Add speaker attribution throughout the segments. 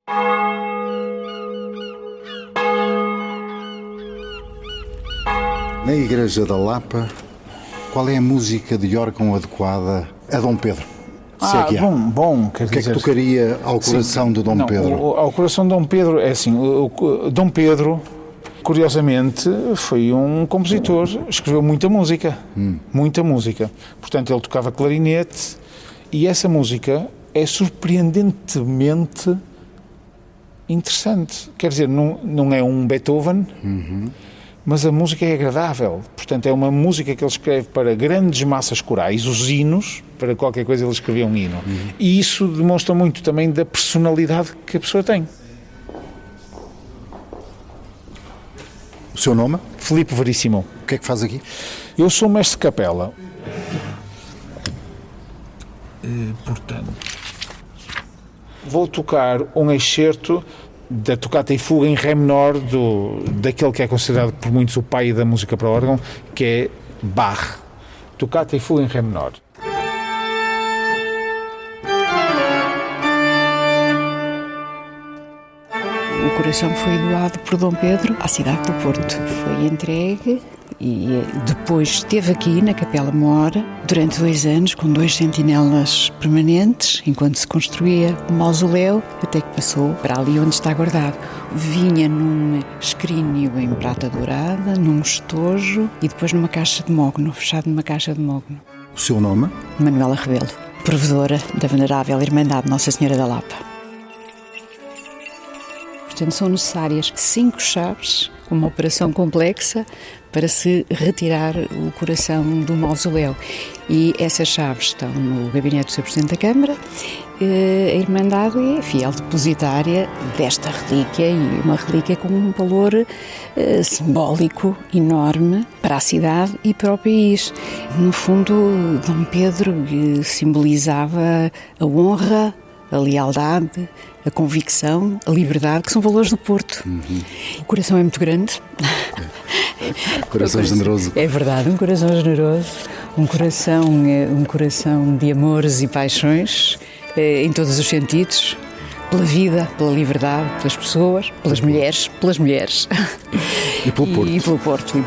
Speaker 1: Na Igreja da Lapa, qual é a música de órgão adequada a Dom Pedro? Se é que há.
Speaker 2: Bom, quer
Speaker 1: O que é que tocaria ao coração de Dom Pedro?
Speaker 2: Ao coração de Dom Pedro, é assim, Dom Pedro, curiosamente, foi um compositor, escreveu muita música, muita música. Portanto, ele tocava clarinete e essa música é surpreendentemente interessante. Quer dizer, não é um Beethoven, mas a música é agradável. Portanto, é uma música que ele escreve para grandes massas corais, os hinos, para qualquer coisa ele escrevia um hino. E isso demonstra muito também da personalidade que a pessoa tem.
Speaker 1: O seu nome?
Speaker 2: Filipe Veríssimo.
Speaker 1: O que é que faz aqui?
Speaker 2: Eu sou mestre de capela. Portanto, vou tocar um excerto da Tocata e Fuga em Ré menor daquele que é considerado por muitos o pai da música para órgão, que é Bach. Tocata e Fuga em Ré menor.
Speaker 3: O coração foi doado por Dom Pedro à cidade do Porto. Foi entregue e depois esteve aqui na Capela Mor durante 2 anos com 2 sentinelas permanentes enquanto se construía o mausoléu, até que passou para ali onde está guardado. Vinha num escrínio em prata dourada, num estojo e depois numa caixa de mogno, fechado numa caixa de mogno.
Speaker 1: O seu nome?
Speaker 3: Manuela Rebelo, provedora da Venerável Irmandade Nossa Senhora da Lapa. Portanto, são necessárias 5 chaves, uma operação complexa, para se retirar o coração do mausoléu. E essas chaves estão no gabinete do Sr. Presidente da Câmara. A Irmandade é fiel depositária desta relíquia, e uma relíquia com um valor simbólico enorme para a cidade e para o país. No fundo, Dom Pedro simbolizava a honra, a lealdade, a convicção, a liberdade, que são valores do Porto. O coração é muito grande.
Speaker 1: Coração generoso.
Speaker 3: É verdade, um coração generoso, um coração de amores e paixões, em todos os sentidos, pela vida, pela liberdade, pelas pessoas, pelas mulheres.
Speaker 1: E pelo Porto.
Speaker 3: E pelo Porto.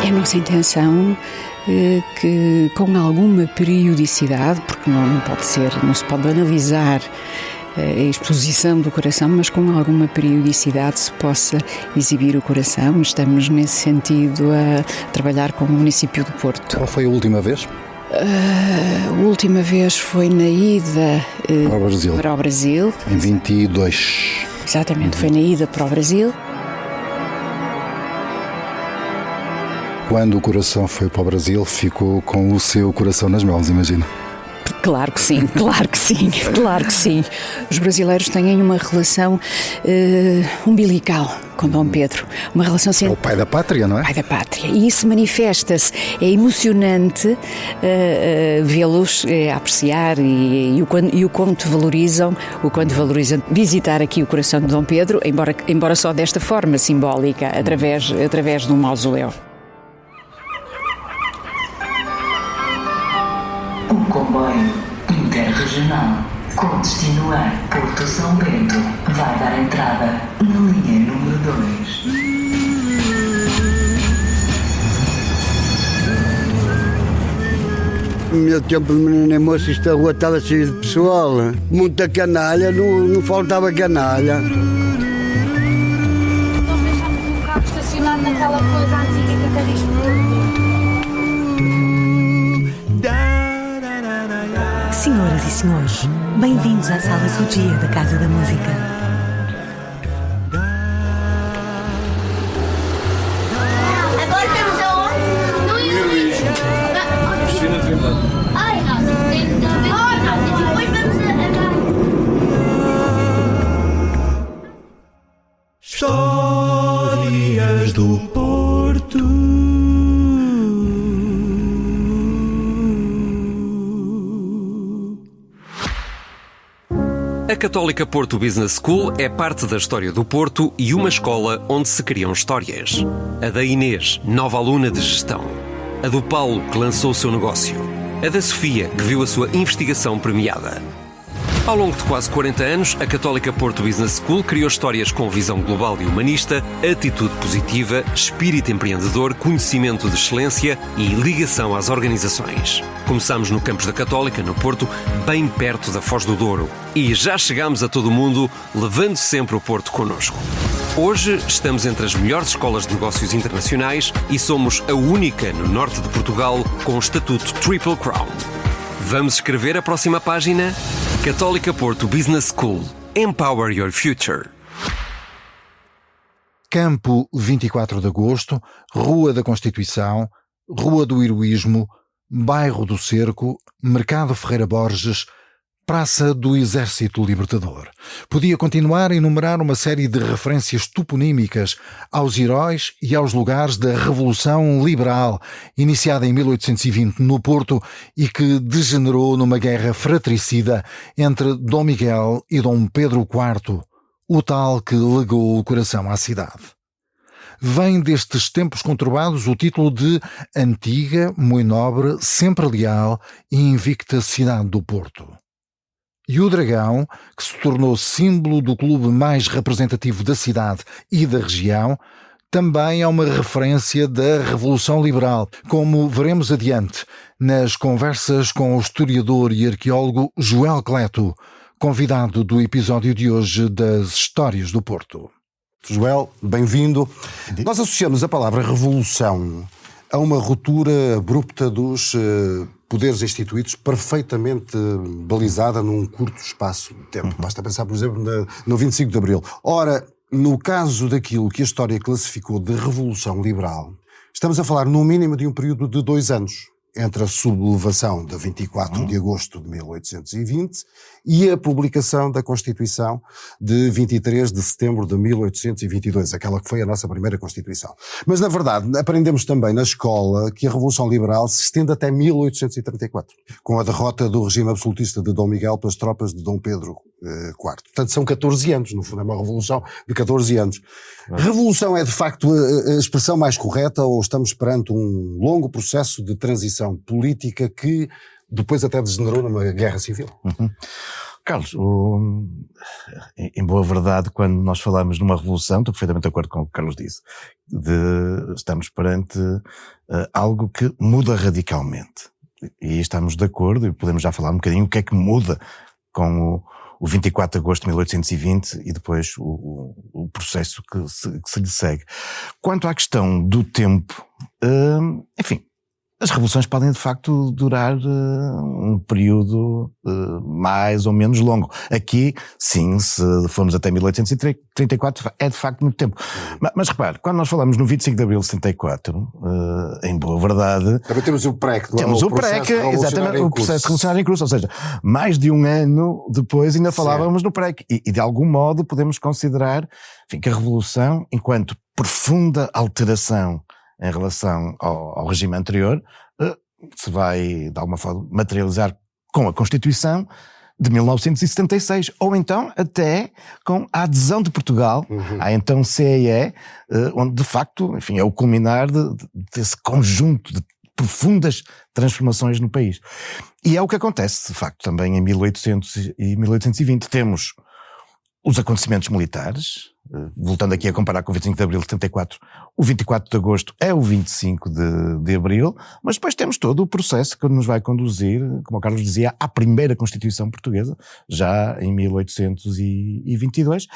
Speaker 3: É a nossa intenção que, com alguma periodicidade, porque não se pode analisar a exposição do coração, mas com alguma periodicidade se possa exibir o coração. Estamos nesse sentido a trabalhar com o município do Porto.
Speaker 1: Qual foi a última vez?
Speaker 3: A última vez foi na ida para o Brasil.
Speaker 1: Em 22.
Speaker 3: Exatamente, foi na ida para o Brasil.
Speaker 1: Quando o coração foi para o Brasil, ficou com o seu coração nas mãos, imagina.
Speaker 3: Claro que sim, claro que sim, claro que sim. Os brasileiros têm uma relação umbilical com Dom Pedro. Uma relação
Speaker 1: É o pai da pátria, não é?
Speaker 3: Pai da pátria. E isso manifesta-se. É emocionante vê-los apreciar e o quanto valorizam visitar aqui o coração de Dom Pedro, embora só desta forma simbólica, através de um mausoléu.
Speaker 4: Um comboio interregional com destino a Porto São Bento vai dar entrada na linha número 2.
Speaker 5: No meu tempo de menino e moço, esta rua estava cheia de pessoal. Muita canalha, não faltava canalha.
Speaker 6: Então deixámos um carro estacionado naquela coisa antiga que até diz
Speaker 7: Senhoras e senhores, bem-vindos à Sala Sudia da Casa da Música.
Speaker 6: Agora estamos aonde? No Irish. Cristina Trindade. Ai, não. Depois vamos
Speaker 8: Histórias do Porto.
Speaker 9: A Católica Porto Business School é parte da história do Porto e uma escola onde se criam histórias. A da Inês, nova aluna de gestão. A do Paulo, que lançou o seu negócio. A da Sofia, que viu a sua investigação premiada. Ao longo de quase 40 anos, a Católica Porto Business School criou histórias com visão global e humanista, atitude positiva, espírito empreendedor, conhecimento de excelência e ligação às organizações. Começámos no campus da Católica, no Porto, bem perto da Foz do Douro. E já chegámos a todo o mundo, levando sempre o Porto connosco. Hoje estamos entre as melhores escolas de negócios internacionais e somos a única no norte de Portugal com o estatuto Triple Crown. Vamos escrever a próxima página? Católica Porto Business School. Empower your future.
Speaker 1: Campo 24 de Agosto, Rua da Constituição, Rua do Heroísmo, Bairro do Cerco, Mercado Ferreira Borges, Praça do Exército Libertador. Podia continuar a enumerar uma série de referências toponímicas aos heróis e aos lugares da Revolução Liberal, iniciada em 1820 no Porto e que degenerou numa guerra fratricida entre Dom Miguel e Dom Pedro IV, o tal que legou o coração à cidade. Vem destes tempos conturbados o título de Antiga, muito nobre, sempre leal e invicta cidade do Porto. E o dragão, que se tornou símbolo do clube mais representativo da cidade e da região, também é uma referência da Revolução Liberal, como veremos adiante nas conversas com o historiador e arqueólogo Joel Cleto, convidado do episódio de hoje das Histórias do Porto.
Speaker 10: Joel, bem-vindo. Nós associamos a palavra revolução a uma ruptura abrupta dos poderes instituídos, perfeitamente balizada num curto espaço de tempo. Basta pensar, por exemplo, no 25 de Abril. Ora, no caso daquilo que a história classificou de Revolução Liberal, estamos a falar no mínimo de um período de 2 anos, entre a sublevação de 24 de agosto de 1820 e a publicação da Constituição de 23 de setembro de 1822, aquela que foi a nossa primeira Constituição. Mas, na verdade, aprendemos também na escola que a Revolução Liberal se estende até 1834, com a derrota do regime absolutista de Dom Miguel pelas tropas de Dom Pedro IV. Portanto, são 14 anos, no fundo é uma revolução de 14 anos. Revolução é, de facto, a expressão mais correta, ou estamos perante um longo processo de transição política que depois até degenerou numa guerra civil?
Speaker 11: Carlos, em boa verdade, quando nós falamos numa revolução, estou perfeitamente de acordo com o que o Carlos disse, estamos perante algo que muda radicalmente. E estamos de acordo, e podemos já falar um bocadinho o que é que muda com o 24 de agosto de 1820 e depois o processo que se lhe segue. Quanto à questão do tempo, enfim, as revoluções podem de facto durar um período mais ou menos longo. Aqui, sim, se formos até 1834, é de facto muito tempo. Mas repare, quando nós falamos no 25 de abril de 74, em boa verdade...
Speaker 10: Também temos o PREC.
Speaker 11: Temos o PREC, exatamente, o processo revolucionário em curso. Ou seja, mais de um ano depois ainda falávamos no PREC. E de algum modo podemos considerar, enfim, que a revolução, enquanto profunda alteração em relação ao regime anterior, se vai, de alguma forma, materializar com a Constituição de 1976, ou então até com a adesão de Portugal à então CEE, onde de facto, enfim, é o culminar desse conjunto de profundas transformações no país. E é o que acontece, de facto, também em 1800 e 1820. Temos os acontecimentos militares, voltando aqui a comparar com o 25 de abril de 74, o 24 de agosto é o 25 de abril, mas depois temos todo o processo que nos vai conduzir, como o Carlos dizia, à primeira Constituição Portuguesa, já em 1822,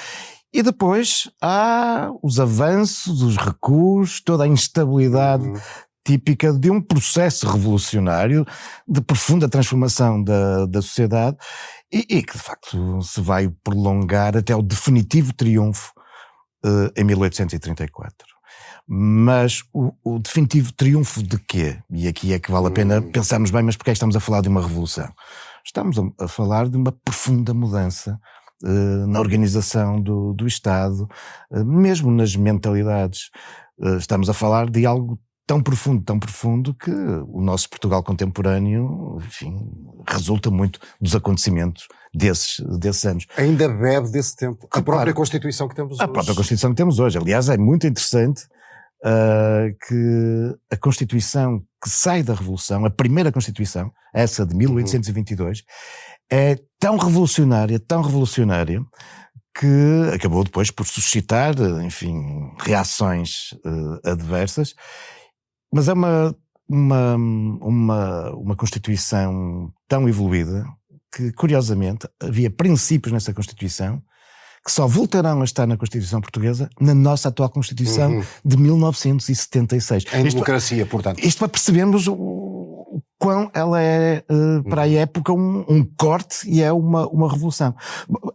Speaker 11: e depois há os avanços, os recuos, toda a instabilidade típica de um processo revolucionário, de profunda transformação da sociedade, e que de facto se vai prolongar até o definitivo triunfo em 1834. Mas o definitivo triunfo de quê? E aqui é que vale a pena pensarmos bem, mas porque é que estamos a falar de uma revolução? Estamos a falar de uma profunda mudança na organização do Estado, mesmo nas mentalidades. Estamos a falar de algo tão profundo que o nosso Portugal contemporâneo, enfim, resulta muito dos acontecimentos desses anos.
Speaker 10: Ainda bebe desse tempo. A própria Constituição que temos hoje.
Speaker 11: A própria Constituição que temos hoje. Aliás, é muito interessante que a Constituição que sai da Revolução, a primeira Constituição, essa de 1822, é tão revolucionária, que acabou depois por suscitar, enfim, reações adversas, mas é uma Constituição tão evoluída que, curiosamente, havia princípios nessa Constituição que só voltarão a estar na Constituição portuguesa na nossa atual Constituição de 1976.
Speaker 10: Em democracia, portanto.
Speaker 11: Isto para percebermos o quão ela é, para a época, um corte e é uma revolução.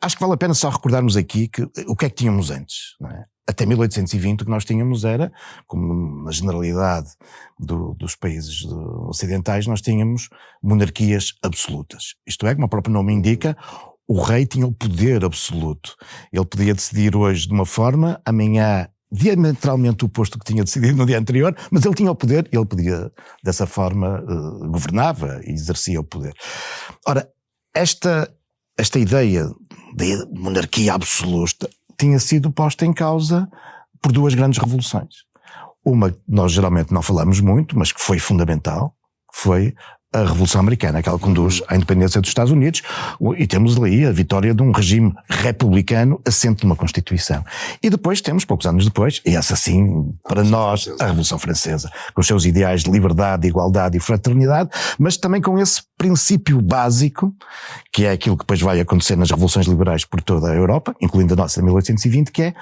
Speaker 11: Acho que vale a pena só recordarmos aqui que o que é que tínhamos antes, não é? Até 1820 o que nós tínhamos era, como na generalidade dos países ocidentais, nós tínhamos monarquias absolutas. Isto é, como o próprio nome indica, o rei tinha o poder absoluto. Ele podia decidir hoje de uma forma, amanhã diametralmente oposto do que tinha decidido no dia anterior, mas ele tinha o poder e ele podia, dessa forma, governava e exercia o poder. Ora, esta ideia de monarquia absoluta tinha sido posta em causa por duas grandes revoluções. Uma que nós geralmente não falamos muito, mas que foi fundamental, foi a Revolução Americana, aquela que conduz à independência dos Estados Unidos, e temos ali a vitória de um regime republicano assente numa Constituição. E depois temos, poucos anos depois, e essa sim, para nós, a Revolução Francesa, com os seus ideais de liberdade, igualdade e fraternidade, mas também com esse princípio básico, que é aquilo que depois vai acontecer nas revoluções liberais por toda a Europa, incluindo a nossa de 1820, que é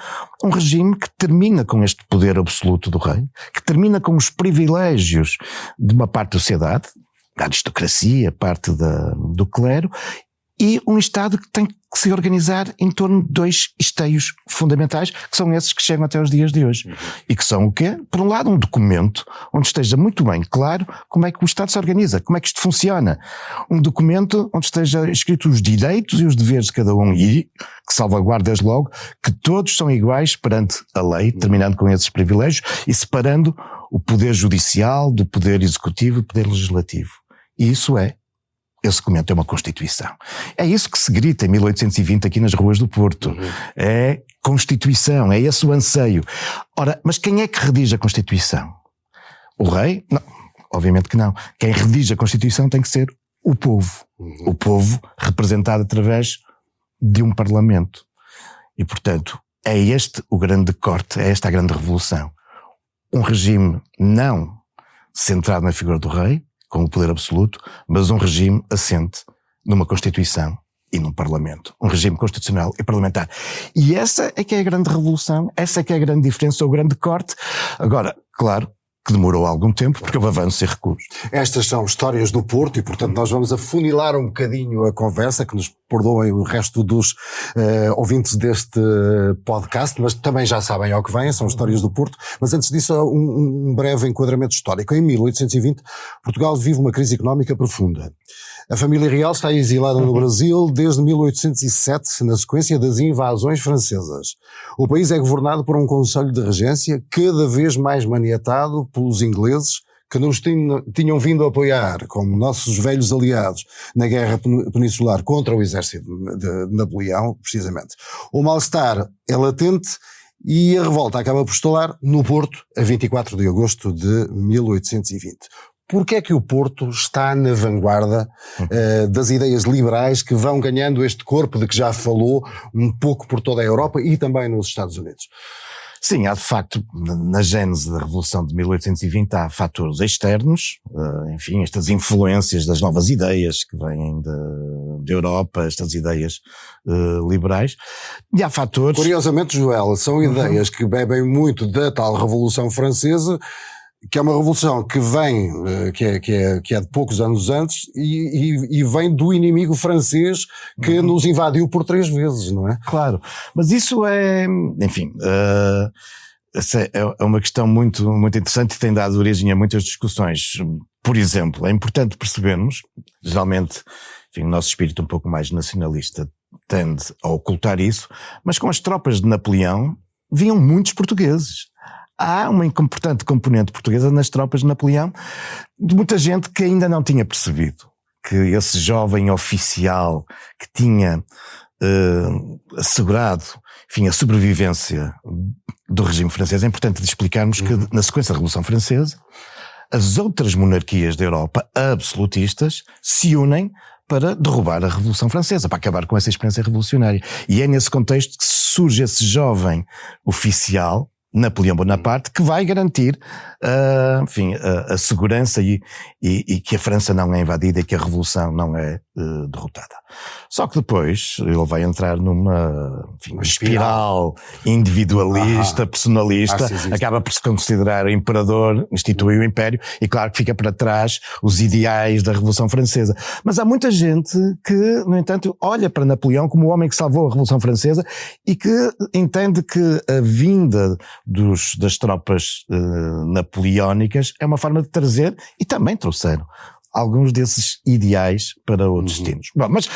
Speaker 11: um regime que termina com este poder absoluto do rei, que termina com os privilégios de uma parte da sociedade, da aristocracia, parte do clero, e um Estado que tem que se organizar em torno de dois esteios fundamentais, que são esses que chegam até os dias de hoje. E que são o quê? Por um lado, um documento onde esteja muito bem claro como é que o Estado se organiza, como é que isto funciona. Um documento onde esteja escrito os direitos e os deveres de cada um e que salvaguarde desde logo que todos são iguais perante a lei, terminando com esses privilégios e separando o poder judicial do poder executivo e do poder legislativo. E esse documento é uma Constituição. É isso que se grita em 1820 aqui nas ruas do Porto. É Constituição, é esse o anseio. Ora, mas quem é que redige a Constituição? O rei? Não, obviamente que não. Quem redige a Constituição tem que ser o povo. O povo representado através de um Parlamento. E, portanto, é este o grande corte, é esta a grande revolução. Um regime não centrado na figura do rei, com o poder absoluto, mas um regime assente numa Constituição e num Parlamento. Um regime constitucional e parlamentar. E essa é que é a grande revolução, essa é que é a grande diferença, o grande corte. Agora, claro, que demorou algum tempo, porque houve avanços e recuos.
Speaker 10: Estas são histórias do Porto e, portanto, nós vamos afunilar um bocadinho a conversa, que nos perdoem o resto dos ouvintes deste podcast, mas também já sabem ao que vem, são histórias do Porto. Mas antes disso, um breve enquadramento histórico. Em 1820, Portugal vive uma crise económica profunda. A família real está exilada no Brasil desde 1807, na sequência das invasões francesas. O país é governado por um conselho de regência cada vez mais maniatado pelos ingleses, que nos tinham vindo a apoiar como nossos velhos aliados na guerra peninsular contra o exército de Napoleão, precisamente. O mal-estar é latente e a revolta acaba por estalar no Porto a 24 de agosto de 1820. Porquê é que o Porto está na vanguarda das ideias liberais que vão ganhando este corpo de que já falou um pouco por toda a Europa e também nos Estados Unidos?
Speaker 11: Sim, há de facto, na gênese da Revolução de 1820 há fatores externos, enfim, estas influências das novas ideias que vêm da Europa, estas ideias liberais, e há fatores...
Speaker 10: Curiosamente, Joel, são ideias que bebem muito da tal Revolução Francesa, que é uma revolução que vem, que é de poucos anos antes, e vem do inimigo francês que nos invadiu por 3 vezes, não é?
Speaker 11: Claro, mas isso é, enfim, essa é uma questão muito, muito interessante e tem dado origem a muitas discussões. Por exemplo, é importante percebermos, geralmente, enfim, o nosso espírito um pouco mais nacionalista tende a ocultar isso, mas com as tropas de Napoleão vinham muitos portugueses. há uma importante componente portuguesa nas tropas de Napoleão, de muita gente que ainda não tinha percebido que esse jovem oficial que tinha assegurado, enfim, a sobrevivência do regime francês. É importante explicarmos que, na sequência da Revolução Francesa, as outras monarquias da Europa absolutistas se unem para derrubar a Revolução Francesa, para acabar com essa experiência revolucionária. E é nesse contexto que surge esse jovem oficial, Napoleão Bonaparte, que vai garantir a segurança e que a França não é invadida e que a Revolução não é derrotada. Só que depois ele vai entrar numa espiral individualista, personalista, acaba por se considerar o imperador, institui o império e claro que fica para trás os ideais da Revolução Francesa. Mas há muita gente que, no entanto, olha para Napoleão como o homem que salvou a Revolução Francesa e que entende que a vinda das tropas napoleónicas é uma forma de trazer, e também trouxeram, alguns desses ideais para outros destinos. Bom, mas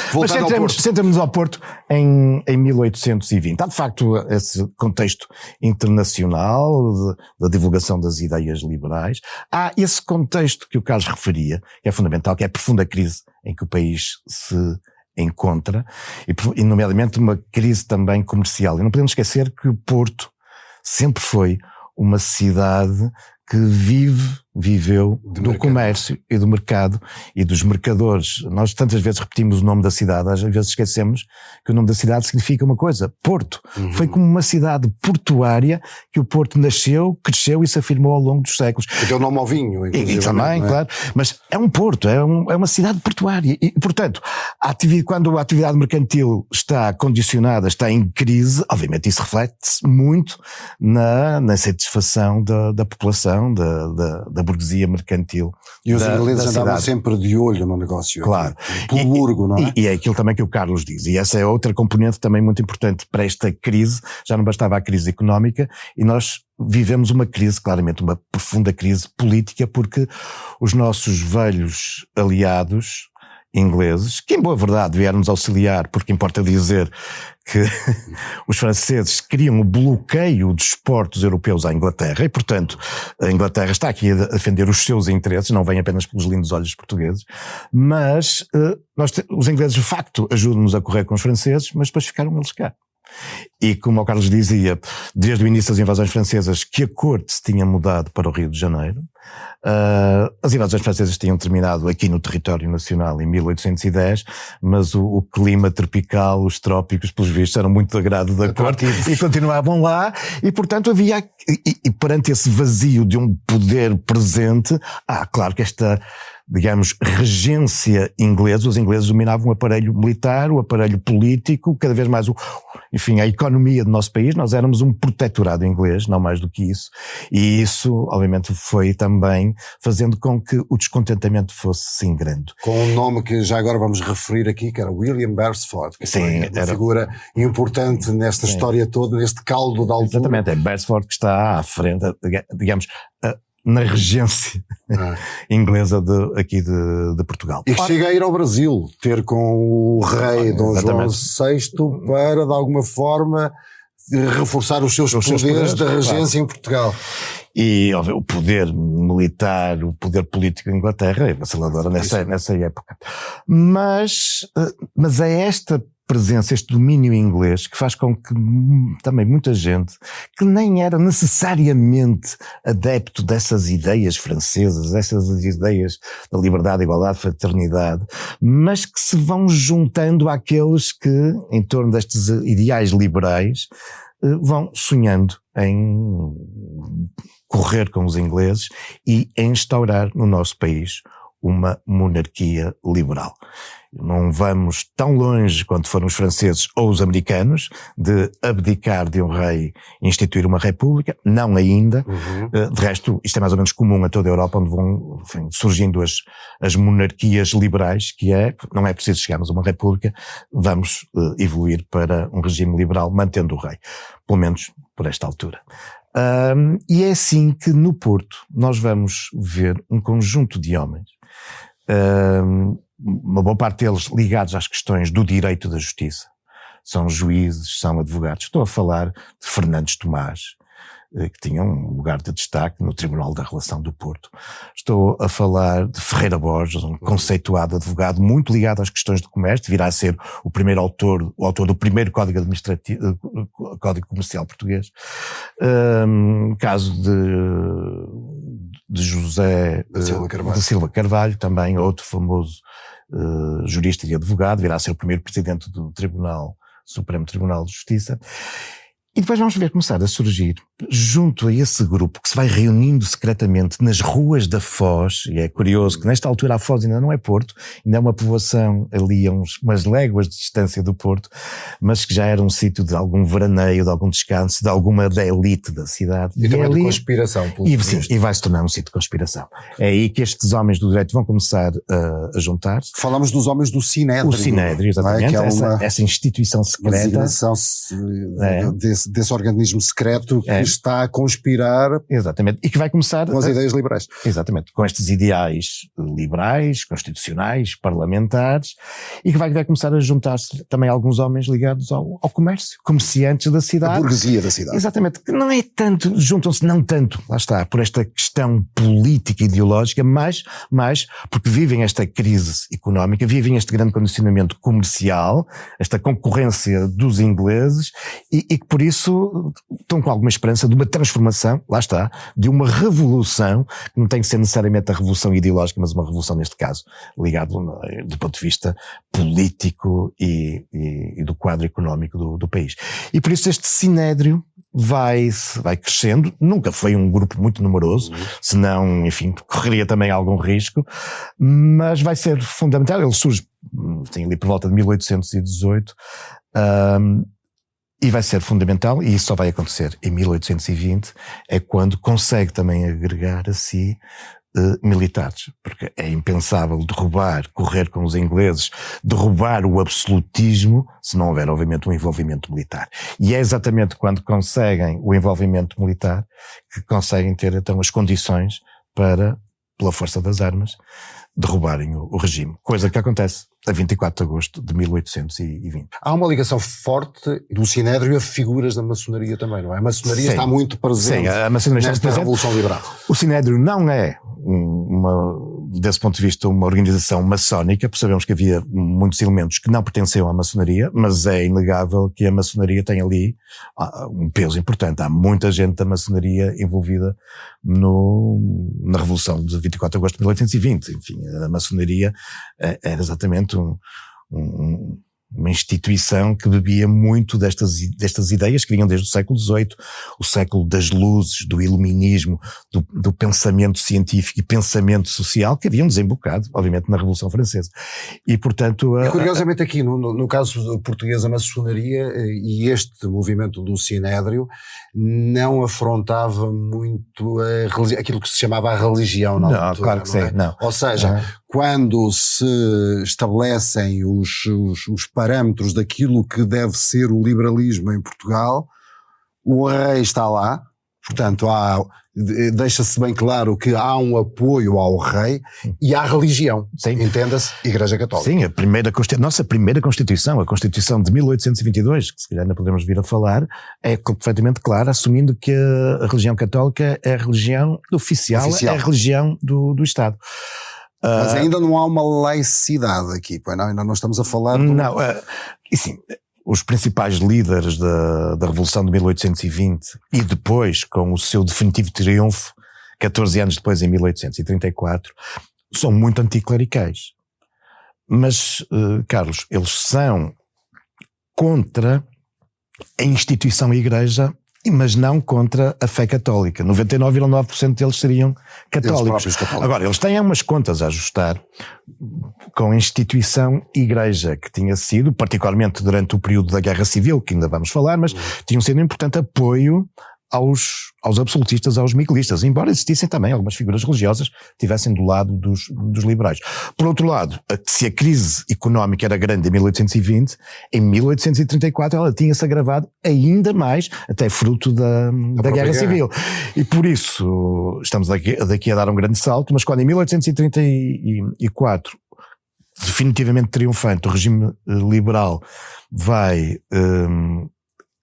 Speaker 11: centramos ao Porto em 1820. Há de facto esse contexto internacional da divulgação das ideias liberais. Há esse contexto que o Carlos referia, que é fundamental, que é a profunda crise em que o país se encontra, e nomeadamente uma crise também comercial. E não podemos esquecer que o Porto sempre foi uma cidade que viveu do comércio e do mercado e dos mercadores. Nós tantas vezes repetimos o nome da cidade, às vezes esquecemos que o nome da cidade significa uma coisa, Porto. Foi como uma cidade portuária que o Porto nasceu, cresceu e se afirmou ao longo dos séculos.
Speaker 10: Deu nome ao vinho,
Speaker 11: inclusive. E também, claro. Mas é um porto, é uma cidade portuária. E, portanto, quando a atividade mercantil está condicionada, está em crise, obviamente isso reflete-se muito na satisfação da população, da burguesia mercantil.
Speaker 10: E os ingleses andavam sempre de olho no negócio.
Speaker 11: Claro.
Speaker 10: Pelo burgo, não é?
Speaker 11: E é aquilo também que o Carlos diz. E essa é outra componente também muito importante para esta crise. Já não bastava a crise económica e nós vivemos uma crise, claramente uma profunda crise política, porque os nossos velhos aliados ingleses, que em boa verdade vieram-nos auxiliar, porque importa dizer que os franceses queriam o bloqueio dos portos europeus à Inglaterra e, portanto, a Inglaterra está aqui a defender os seus interesses, não vem apenas pelos lindos olhos portugueses, mas os ingleses de facto ajudam-nos a correr com os franceses, mas depois ficaram eles cá. E como o Carlos dizia, desde o início das invasões francesas, que a corte se tinha mudado para o Rio de Janeiro. As invasões francesas tinham terminado aqui no território nacional em 1810, mas o clima tropical, os trópicos, pelos vistos, eram muito de agrado da corte e continuavam lá, e portanto havia, e perante esse vazio de um poder presente, claro que esta, digamos, regência inglesa, os ingleses dominavam o aparelho militar, o aparelho político, cada vez mais enfim, a economia do nosso país. Nós éramos um protetorado inglês, não mais do que isso, e isso, obviamente, foi também fazendo com que o descontentamento fosse se ingrando.
Speaker 10: Com um nome que já agora vamos referir aqui, que era William Beresford, que
Speaker 11: sim,
Speaker 10: era uma figura importante nesta história toda, neste caldo da altura.
Speaker 11: Exatamente, é Beresford que está à frente, digamos, na regência inglesa aqui de Portugal.
Speaker 10: E que chega a ir ao Brasil, ter com o rei Dom João VI para, de alguma forma, reforçar os seus poderes da regência em Portugal.
Speaker 11: E óbvio, o poder militar, o poder político da Inglaterra é vaciladora nessa época. Mas é esta presença, este domínio inglês, que faz com que também muita gente, que nem era necessariamente adepto dessas ideias francesas, dessas ideias da liberdade, igualdade, fraternidade, mas que se vão juntando àqueles que, em torno destes ideais liberais, vão sonhando em correr com os ingleses e instaurar no nosso país uma monarquia liberal. Não vamos tão longe quanto foram os franceses ou os americanos de abdicar de um rei e instituir uma república, não ainda. De resto, isto é mais ou menos comum a toda a Europa, onde vão surgindo as monarquias liberais, que não é preciso chegarmos a uma república, vamos evoluir para um regime liberal, mantendo o rei, pelo menos por esta altura. E é assim que no Porto nós vamos ver um conjunto de homens, uma boa parte deles ligados às questões do direito da justiça. São juízes, são advogados. Estou a falar de Fernandes Tomás, que tinha um lugar de destaque no Tribunal da Relação do Porto. Estou a falar de Ferreira Borges, um conceituado advogado muito ligado às questões do comércio, virá a ser o autor do primeiro Código Administrativo, Código Comercial português. Caso de José de Silva Carvalho, também outro famoso jurista e advogado, virá a ser o primeiro presidente do Supremo Tribunal de Justiça. E depois vamos ver começar a surgir, junto a esse grupo que se vai reunindo secretamente nas ruas da Foz, e é curioso que nesta altura a Foz ainda não é Porto, ainda é uma povoação ali a umas léguas de distância do Porto, mas que já era um sítio de algum veraneio, de algum descanso, de alguma da elite da cidade.
Speaker 10: E também de conspiração.
Speaker 11: E vai se tornar um sítio de conspiração. É aí que estes homens do direito vão começar a juntar-se.
Speaker 10: Falamos dos homens do Sinédrio.
Speaker 11: O Sinédrio, exatamente.
Speaker 10: É
Speaker 11: essa instituição secreta.
Speaker 10: Desse organismo secreto que está a conspirar,
Speaker 11: exatamente, e que vai começar
Speaker 10: com as ideias liberais.
Speaker 11: Exatamente, com estes ideais liberais, constitucionais, parlamentares, e que vai começar a juntar-se também alguns homens ligados ao comércio, comerciantes da cidade.
Speaker 10: A burguesia da cidade.
Speaker 11: Exatamente, que não é tanto, juntam-se não tanto, lá está, por esta questão política e ideológica, mas porque vivem esta crise económica, vivem este grande condicionamento comercial, esta concorrência dos ingleses, e que por isso estão com alguma esperança de uma transformação, lá está, de uma revolução, que não tem que ser necessariamente a revolução ideológica, mas uma revolução neste caso, ligado do ponto de vista político e do quadro económico do país. E por isso este Sinédrio vai crescendo, nunca foi um grupo muito numeroso, senão, enfim, correria também algum risco, mas vai ser fundamental. Ele surge, tem ali por volta de 1818, e vai ser fundamental, e isso só vai acontecer em 1820, é quando consegue também agregar a si militares, porque é impensável correr com os ingleses, derrubar o absolutismo, se não houver, obviamente, um envolvimento militar. E é exatamente quando conseguem o envolvimento militar que conseguem ter, então, as condições para, pela força das armas, derrubarem o regime. Coisa que acontece a 24 de agosto de 1820.
Speaker 10: Há uma ligação forte do Sinédrio a figuras da maçonaria também, não é? A maçonaria está muito presente nesta Revolução Liberal.
Speaker 11: O Sinédrio não é, desse ponto de vista, uma organização maçónica, porque sabemos que havia muitos elementos que não pertenciam à maçonaria, mas é inegável que a maçonaria tem ali um peso importante. Há muita gente da maçonaria envolvida na Revolução de 24 de agosto de 1820. Enfim, a maçonaria era exatamente uma instituição que bebia muito destas ideias que vinham desde o século XVIII, o século das luzes, do iluminismo, do pensamento científico e pensamento social que haviam desembocado, obviamente, na Revolução Francesa. E, portanto...
Speaker 10: curiosamente aqui, no caso português, a maçonaria e este movimento do Sinédrio não afrontava muito aquilo que se chamava a religião na altura.
Speaker 11: Não, claro que sim, não.
Speaker 10: Ou seja, quando se estabelecem os parâmetros daquilo que deve ser o liberalismo em Portugal, o rei está lá, portanto deixa-se bem claro que há um apoio ao rei e à religião, entenda-se, Igreja Católica.
Speaker 11: Sim, nossa primeira Constituição, a Constituição de 1822, que se calhar ainda podemos vir a falar, é completamente clara, assumindo que a religião católica é a religião oficial. É a religião do Estado.
Speaker 10: Mas ainda não há uma laicidade aqui, pois não? Ainda não estamos a falar...
Speaker 11: Não, e sim, os principais líderes da Revolução de 1820 e depois, com o seu definitivo triunfo, 14 anos depois, em 1834, são muito anticlericais. Mas, Carlos, eles são contra a instituição Igreja, mas não contra a fé católica. 99,9% deles seriam católicos. Agora, eles têm umas contas a ajustar com a instituição Igreja, que tinha sido, particularmente durante o período da Guerra Civil, que ainda vamos falar, mas tinham sido um importante apoio aos absolutistas, aos miguelistas, embora existissem também algumas figuras religiosas que estivessem do lado dos liberais. Por outro lado, se a crise económica era grande em 1820, em 1834 ela tinha-se agravado ainda mais, até fruto da Guerra Civil. E por isso, estamos daqui a dar um grande salto, mas quando em 1834, definitivamente triunfante, o regime liberal vai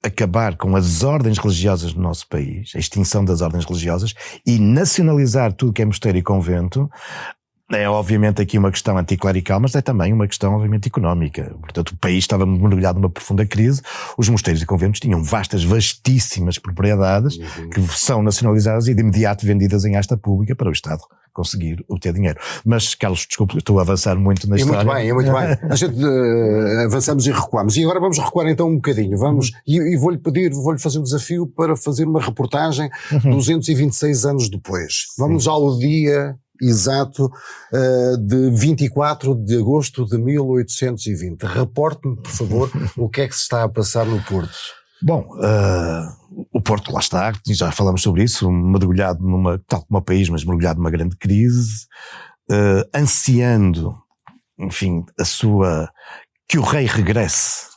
Speaker 11: acabar com as ordens religiosas no nosso país, a extinção das ordens religiosas, e nacionalizar tudo que é mosteiro e convento, é obviamente aqui uma questão anticlerical, mas é também uma questão obviamente económica. Portanto, o país estava mergulhado numa profunda crise, os mosteiros e conventos tinham vastíssimas propriedades que são nacionalizadas e de imediato vendidas em asta pública para o Estado conseguir obter dinheiro. Mas, Carlos, desculpe, estou a avançar muito na história.
Speaker 10: Muito bem. A gente avançamos e recuamos. E agora vamos recuar então um bocadinho. E vou-lhe fazer um desafio para fazer uma reportagem 226 anos depois. Vamos ao dia exato de 24 de agosto de 1820. Reporte-me, por favor, o que é que se está a passar no Porto.
Speaker 11: Bom, o Porto lá está, já falamos sobre isso, mergulhado tal como o país, mas mergulhado numa grande crise, ansiando, enfim, que o rei regresse,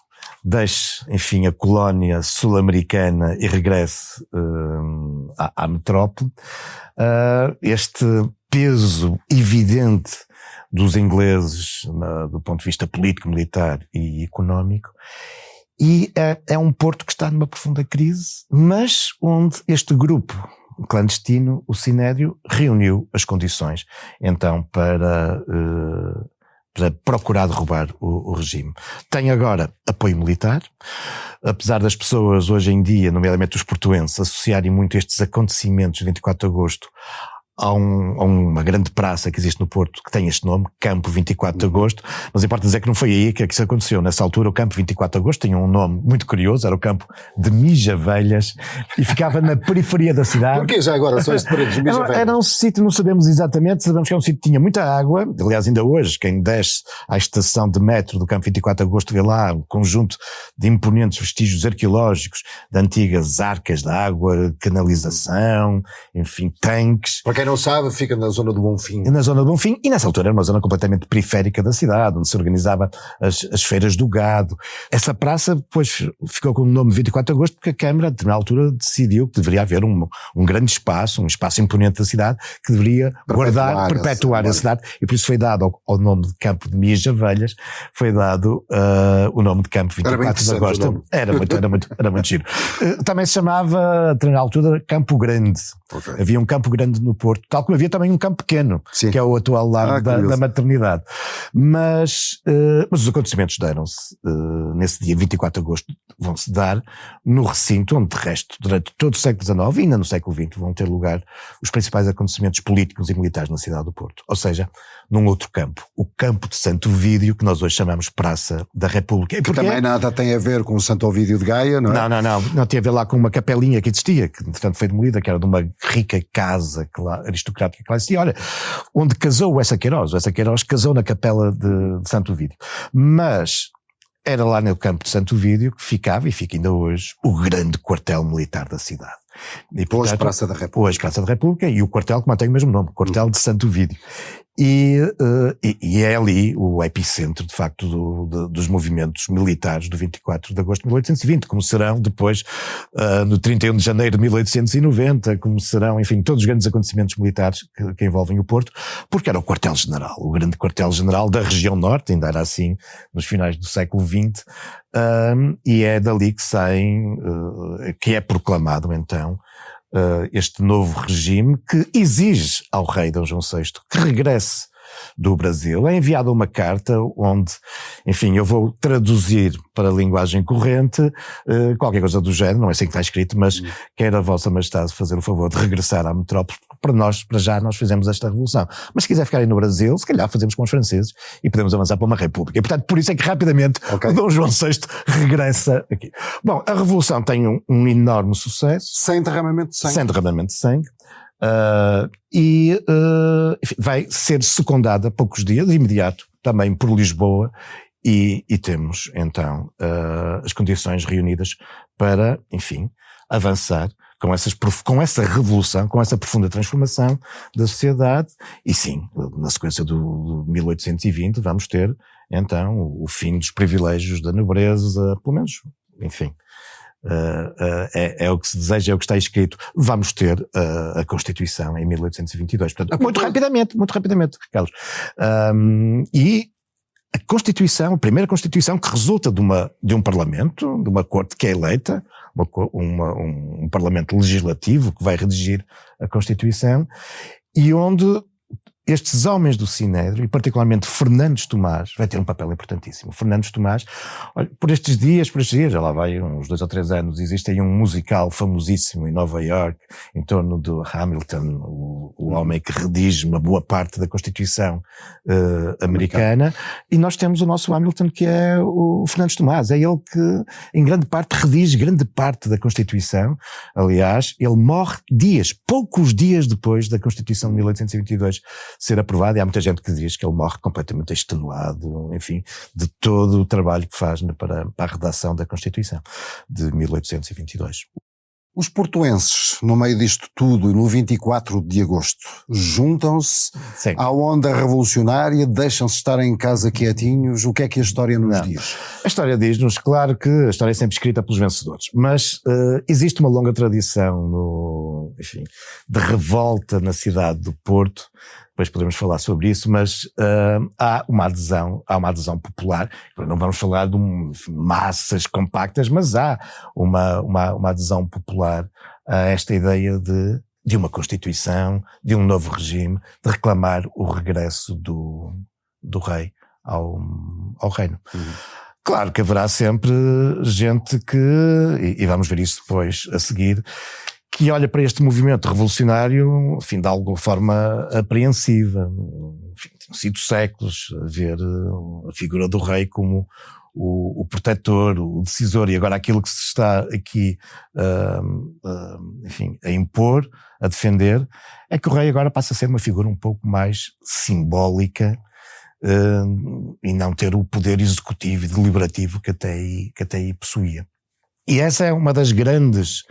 Speaker 11: deixe, enfim, a colónia sul-americana e regresse à metrópole. Este peso evidente dos ingleses do ponto de vista político, militar e económico, e é um Porto que está numa profunda crise, mas onde este grupo clandestino, o Sinédrio, reuniu as condições então para procurar derrubar o regime. Tem agora apoio militar, apesar das pessoas hoje em dia, nomeadamente os portuenses, associarem muito estes acontecimentos de 24 de agosto a uma grande praça que existe no Porto que tem este nome, Campo 24 de Agosto, mas importa dizer que não foi aí que isso aconteceu. Nessa altura o Campo 24 de Agosto tinha um nome muito curioso, era o Campo de Mijavelhas e ficava na periferia da cidade.
Speaker 10: Porquê já agora só este prédio de Mijavelhas?
Speaker 11: Era um sítio, não sabemos exatamente, sabemos que é um sítio que tinha muita água, aliás ainda hoje quem desce à estação de metro do Campo 24 de Agosto vê lá um conjunto de imponentes vestígios arqueológicos de antigas arcas de água, canalização, enfim, tanques.
Speaker 10: Para quem não sabe, fica na zona do Bonfim.
Speaker 11: Na zona do Bonfim, e nessa altura era uma zona completamente periférica da cidade, onde se organizava as feiras do gado. Essa praça depois ficou com o nome 24 de Agosto porque a Câmara, a determinada altura, decidiu que deveria haver um grande espaço, um espaço imponente da cidade, que deveria perpetuar a cidade, e por isso foi dado ao nome de Campo de Mijavelhas, foi dado o nome de Campo 24 de Agosto. Era muito giro. Também se chamava, a determinada altura, Campo Grande. Okay. Havia um Campo Grande no Porto, tal como havia também um Campo Pequeno, sim, que é o atual lado da maternidade. Mas os acontecimentos deram-se nesse dia 24 de agosto, vão-se dar no recinto onde, de resto, durante todo o século XIX e ainda no século XX, vão ter lugar os principais acontecimentos políticos e militares na cidade do Porto. Ou seja, num outro campo, o Campo de Santo Ovídio, que nós hoje chamamos Praça da República.
Speaker 10: Que também nada tem a ver com o Santo Ovídio de Gaia, não é?
Speaker 11: Não tinha a ver lá com uma capelinha que existia, que entretanto foi demolida, que era de uma rica casa aristocrática que lá existia. Olha, onde casou o Essa Queiroz. O Essa Queiroz casou na capela de Santo Ovídio. Mas era lá no Campo de Santo Ovídio que ficava, e fica ainda hoje, o grande quartel militar da cidade. E, portanto,
Speaker 10: hoje Praça da República.
Speaker 11: Hoje Praça da República, e o quartel que mantém o mesmo nome, Quartel de Santo Ovídio. E é ali o epicentro, de facto, dos movimentos militares do 24 de agosto de 1820, como serão depois, no 31 de janeiro de 1890, como serão, enfim, todos os grandes acontecimentos militares que envolvem o Porto, porque era o quartel-general, o grande quartel-general da região norte, ainda era assim, nos finais do século XX, e é dali que saem, que é proclamado, então, este novo regime que exige ao rei Dom João VI que regresse do Brasil. É enviada uma carta onde, enfim, eu vou traduzir para a linguagem corrente, qualquer coisa do género, não é assim que está escrito, mas quer a Vossa Majestade fazer o favor de regressar à metrópole, para já nós fizemos esta revolução. Mas se quiser ficar aí no Brasil, se calhar fazemos com os franceses e podemos avançar para uma república. E portanto, por isso é que rapidamente o Dom João VI regressa aqui. Bom, a revolução tem um enorme sucesso.
Speaker 10: Sem derramamento de sangue.
Speaker 11: Sem derramamento de sangue. Enfim, vai ser secundada poucos dias, de imediato, também por Lisboa, e temos então as condições reunidas para, enfim, avançar com essa revolução, com essa profunda transformação da sociedade, e sim, na sequência do 1820 vamos ter então o fim dos privilégios da nobreza, pelo menos, enfim. É o que se deseja, é o que está escrito. Vamos ter a Constituição em 1822. Portanto, muito rapidamente, Carlos. E a Constituição, a primeira Constituição que resulta de um Parlamento, de uma Corte que é eleita, um Parlamento legislativo que vai redigir a Constituição, e onde estes homens do Sinédrio, e particularmente Fernandes Tomás, vai ter um papel importantíssimo. Fernandes Tomás, olha, por estes dias, já lá vai uns 2 ou 3 anos, existe aí um musical famosíssimo em Nova York, em torno do Hamilton, o homem que redige uma boa parte da Constituição americana, e nós temos o nosso Hamilton, que é o Fernandes Tomás. É ele que, em grande parte, redige grande parte da Constituição. Aliás, ele morre poucos dias depois da Constituição de 1822 ser aprovado, e há muita gente que diz que ele morre completamente extenuado, enfim, de todo o trabalho que faz para a redação da Constituição de 1822.
Speaker 10: Os portuenses, no meio disto tudo, e no 24 de agosto, juntam-se à onda revolucionária, deixam-se estar em casa quietinhos. O que é que a história nos diz?
Speaker 11: A história diz-nos, claro que a história é sempre escrita pelos vencedores, mas existe uma longa tradição de revolta na cidade do Porto. Depois podemos falar sobre isso, mas há uma adesão popular. Não vamos falar de massas compactas, mas há uma adesão popular a esta ideia de uma Constituição, de um novo regime, de reclamar o regresso do rei ao reino. Claro que haverá sempre gente e vamos ver isso depois a seguir, que olha para este movimento revolucionário, enfim, de alguma forma apreensiva. Enfim, tem sido séculos a ver a figura do rei como o protetor, o decisor, e agora aquilo que se está aqui a impor, a defender, é que o rei agora passa a ser uma figura um pouco mais simbólica, e não ter o poder executivo e deliberativo que até aí possuía. E essa é uma das grandes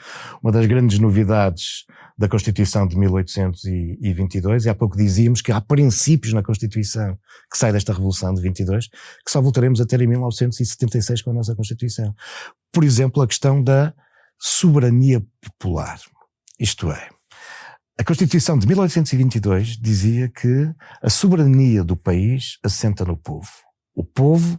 Speaker 11: novidades da Constituição de 1822, e há pouco dizíamos que há princípios na Constituição que sai desta Revolução de 22, que só voltaremos a ter em 1976 com a nossa Constituição. Por exemplo, a questão da soberania popular. Isto é, a Constituição de 1822 dizia que a soberania do país assenta no povo. O povo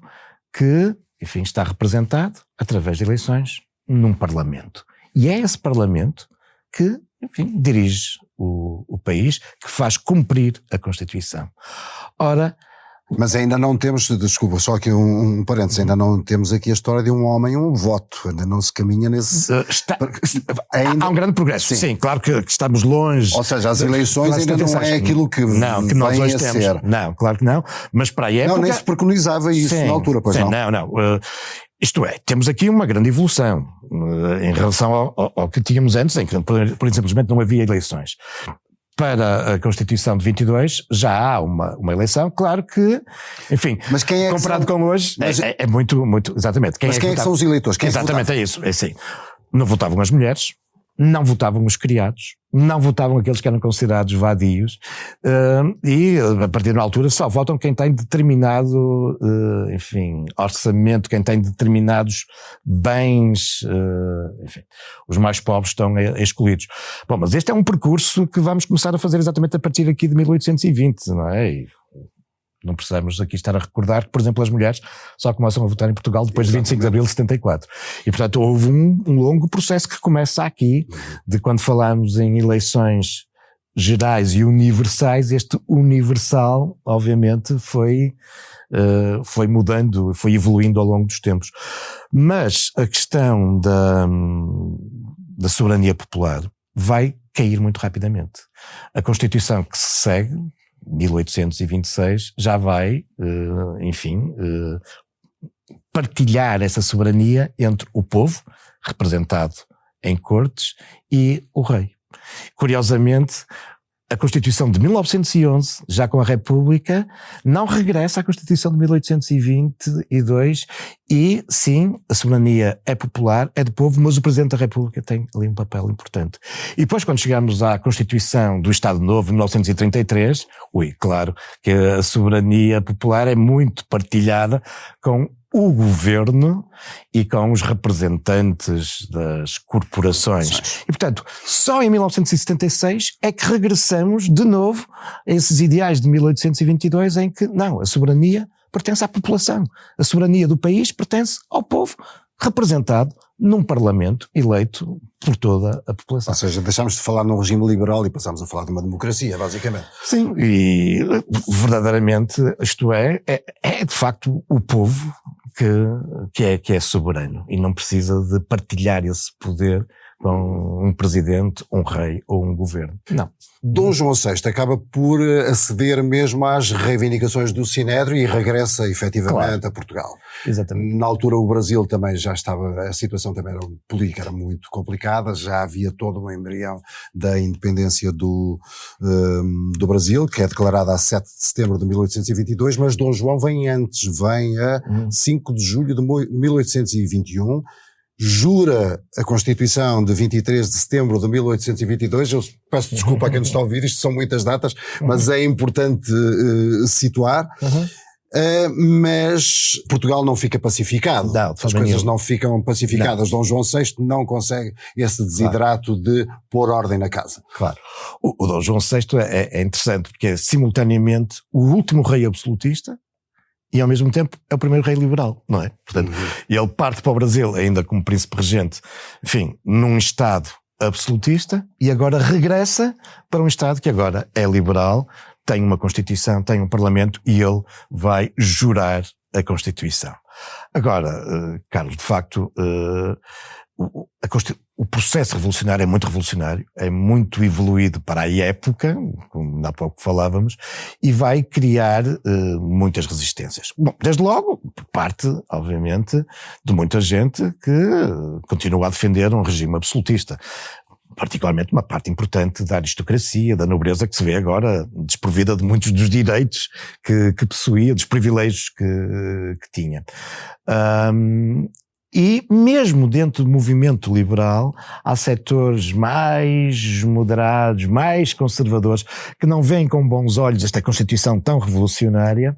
Speaker 11: que, enfim, está representado através de eleições num Parlamento. E é esse Parlamento que, enfim, dirige o país, que faz cumprir a Constituição. Ora,
Speaker 10: mas ainda não temos, desculpa, só aqui um parênteses, ainda não temos aqui a história de um homem e um voto, ainda não se caminha nesse...
Speaker 11: Há um grande progresso, sim, claro que estamos longe.
Speaker 10: Ou seja, as eleições ainda não é aquilo que
Speaker 11: nós hoje temos.
Speaker 10: Ser.
Speaker 11: Não, claro que não, mas para a época...
Speaker 10: Não, nem se preconizava isso na altura, pois não?
Speaker 11: Não. Isto é, temos aqui uma grande evolução em relação ao que tínhamos antes, em que por simplesmente não havia eleições. Para a Constituição de 22 já há uma eleição, claro que, enfim,
Speaker 10: mas quem é que
Speaker 11: comparado com hoje, é muito, exatamente.
Speaker 10: Mas quem é que são os eleitores?
Speaker 11: Exatamente, é isso, é assim. Não votavam as mulheres, não votavam os criados, não votavam aqueles que eram considerados vadios, e a partir de uma altura só votam quem tem determinado, enfim, orçamento, quem tem determinados bens, enfim, os mais pobres estão excluídos. Bom, mas este é um percurso que vamos começar a fazer exatamente a partir aqui de 1820, não é? E não precisamos aqui estar a recordar que, por exemplo, as mulheres só começam a votar em Portugal depois de 25 de abril de 74. E, portanto, houve um longo processo que começa aqui, de quando falamos em eleições gerais e universais, este universal, obviamente, foi mudando, foi evoluindo ao longo dos tempos. Mas a questão da soberania popular vai cair muito rapidamente. A Constituição que se segue, 1826, já vai, enfim, partilhar essa soberania entre o povo, representado em cortes, e o rei. Curiosamente, a Constituição de 1911, já com a República, não regressa à Constituição de 1822 e, sim, a soberania é popular, é do povo, mas o Presidente da República tem ali um papel importante. E depois, quando chegamos à Constituição do Estado Novo, de 1933, claro que a soberania popular é muito partilhada com o governo e com os representantes das corporações. E, portanto, só em 1976 é que regressamos de novo a esses ideais de 1822 em que, não, a soberania pertence à população. A soberania do país pertence ao povo, representado num parlamento eleito por toda a população.
Speaker 10: Ou seja, deixámos de falar num regime liberal e passámos a falar de uma democracia, basicamente.
Speaker 11: Sim, e verdadeiramente, isto é de facto o povo que é soberano e não precisa de partilhar esse poder com um presidente, um rei ou um governo. Não.
Speaker 10: Dom João VI acaba por aceder mesmo às reivindicações do Sinédrio e regressa efetivamente a Portugal.
Speaker 11: Exatamente.
Speaker 10: Na altura o Brasil também já estava, a situação também política era muito complicada, já havia todo um embrião da independência do Brasil, que é declarada a 7 de setembro de 1822, mas Dom João vem antes, vem a 5 de julho de 1821, jura a Constituição de 23 de setembro de 1822, eu peço desculpa a quem nos está a ouvir, isto são muitas datas, mas é importante situar, mas Portugal não fica pacificado, as coisas não ficam pacificadas, Dom João VI não consegue esse desidrato de pôr ordem na casa.
Speaker 11: Claro. O Dom João VI é interessante porque é simultaneamente o último rei absolutista e ao mesmo tempo é o primeiro rei liberal, não é? Portanto, ele parte para o Brasil ainda como príncipe regente, enfim, num Estado absolutista e agora regressa para um Estado que agora é liberal, tem uma Constituição, tem um Parlamento e ele vai jurar a Constituição. Agora, Carlos, de facto, o processo revolucionário é muito evoluído para a época, como há pouco falávamos, e vai criar muitas resistências. Bom, desde logo, por parte, obviamente, de muita gente que continua a defender um regime absolutista. Particularmente uma parte importante da aristocracia, da nobreza, que se vê agora desprovida de muitos dos direitos que possuía, dos privilégios que tinha. E mesmo dentro do movimento liberal, há setores mais moderados, mais conservadores, que não veem com bons olhos esta Constituição tão revolucionária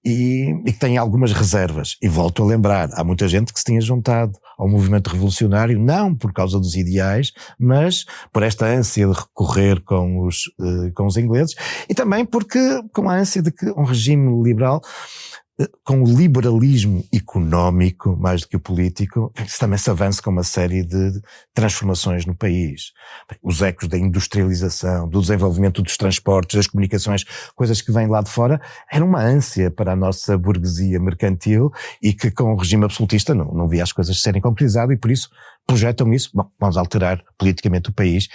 Speaker 11: e que têm algumas reservas. E volto a lembrar, há muita gente que se tinha juntado ao movimento revolucionário, não por causa dos ideais, mas por esta ânsia de recorrer com os ingleses, e também porque com a ânsia de que um regime liberal, com o liberalismo económico, mais do que o político, também se avança com uma série de transformações no país. Os ecos da industrialização, do desenvolvimento dos transportes, das comunicações, coisas que vêm lá de fora, era uma ânsia para a nossa burguesia mercantil e que com o regime absolutista não via as coisas serem concretizadas e por isso projetam isso, bom, vamos alterar politicamente o país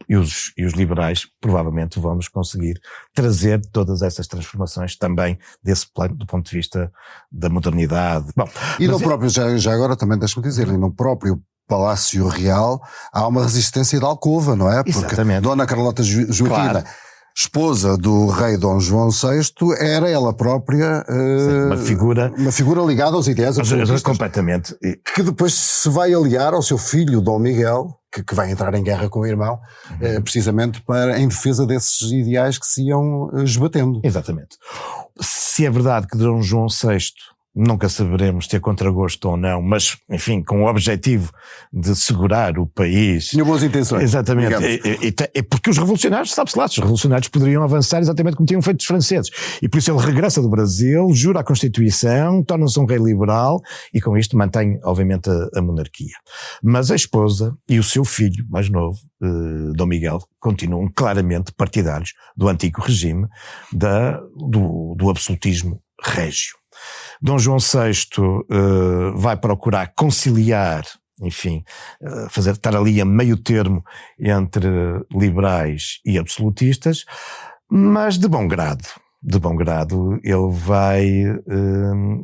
Speaker 11: e os liberais provavelmente vamos conseguir trazer todas essas transformações também desse plano, do ponto de vista da modernidade. Bom,
Speaker 10: e no próprio, já agora também deixa-me dizer, no próprio Palácio Real há uma resistência de alcova, não é? Porque
Speaker 11: exatamente.
Speaker 10: Dona Carlota Joaquina, claro, esposa do rei Dom João VI, era ela própria uma figura ligada aos ideais absolutistas,
Speaker 11: completamente,
Speaker 10: que depois se vai aliar ao seu filho Dom Miguel, que vai entrar em guerra com o irmão, precisamente em defesa desses ideais que se iam esbatendo.
Speaker 11: Exatamente. Se é verdade que Dom João VI, nunca saberemos se é contragosto ou não, mas, enfim, com o objetivo de segurar o país.
Speaker 10: Tinha boas intenções.
Speaker 11: Exatamente. E porque os revolucionários, sabe-se lá, os revolucionários poderiam avançar exatamente como tinham feito os franceses. E por isso ele regressa do Brasil, jura a Constituição, torna-se um rei liberal e com isto mantém, obviamente, a monarquia. Mas a esposa e o seu filho mais novo, Dom Miguel, continuam claramente partidários do antigo regime, do absolutismo régio. Dom João VI vai procurar conciliar, enfim, estar ali a meio termo entre liberais e absolutistas, mas de bom grado. De bom grado, ele vai,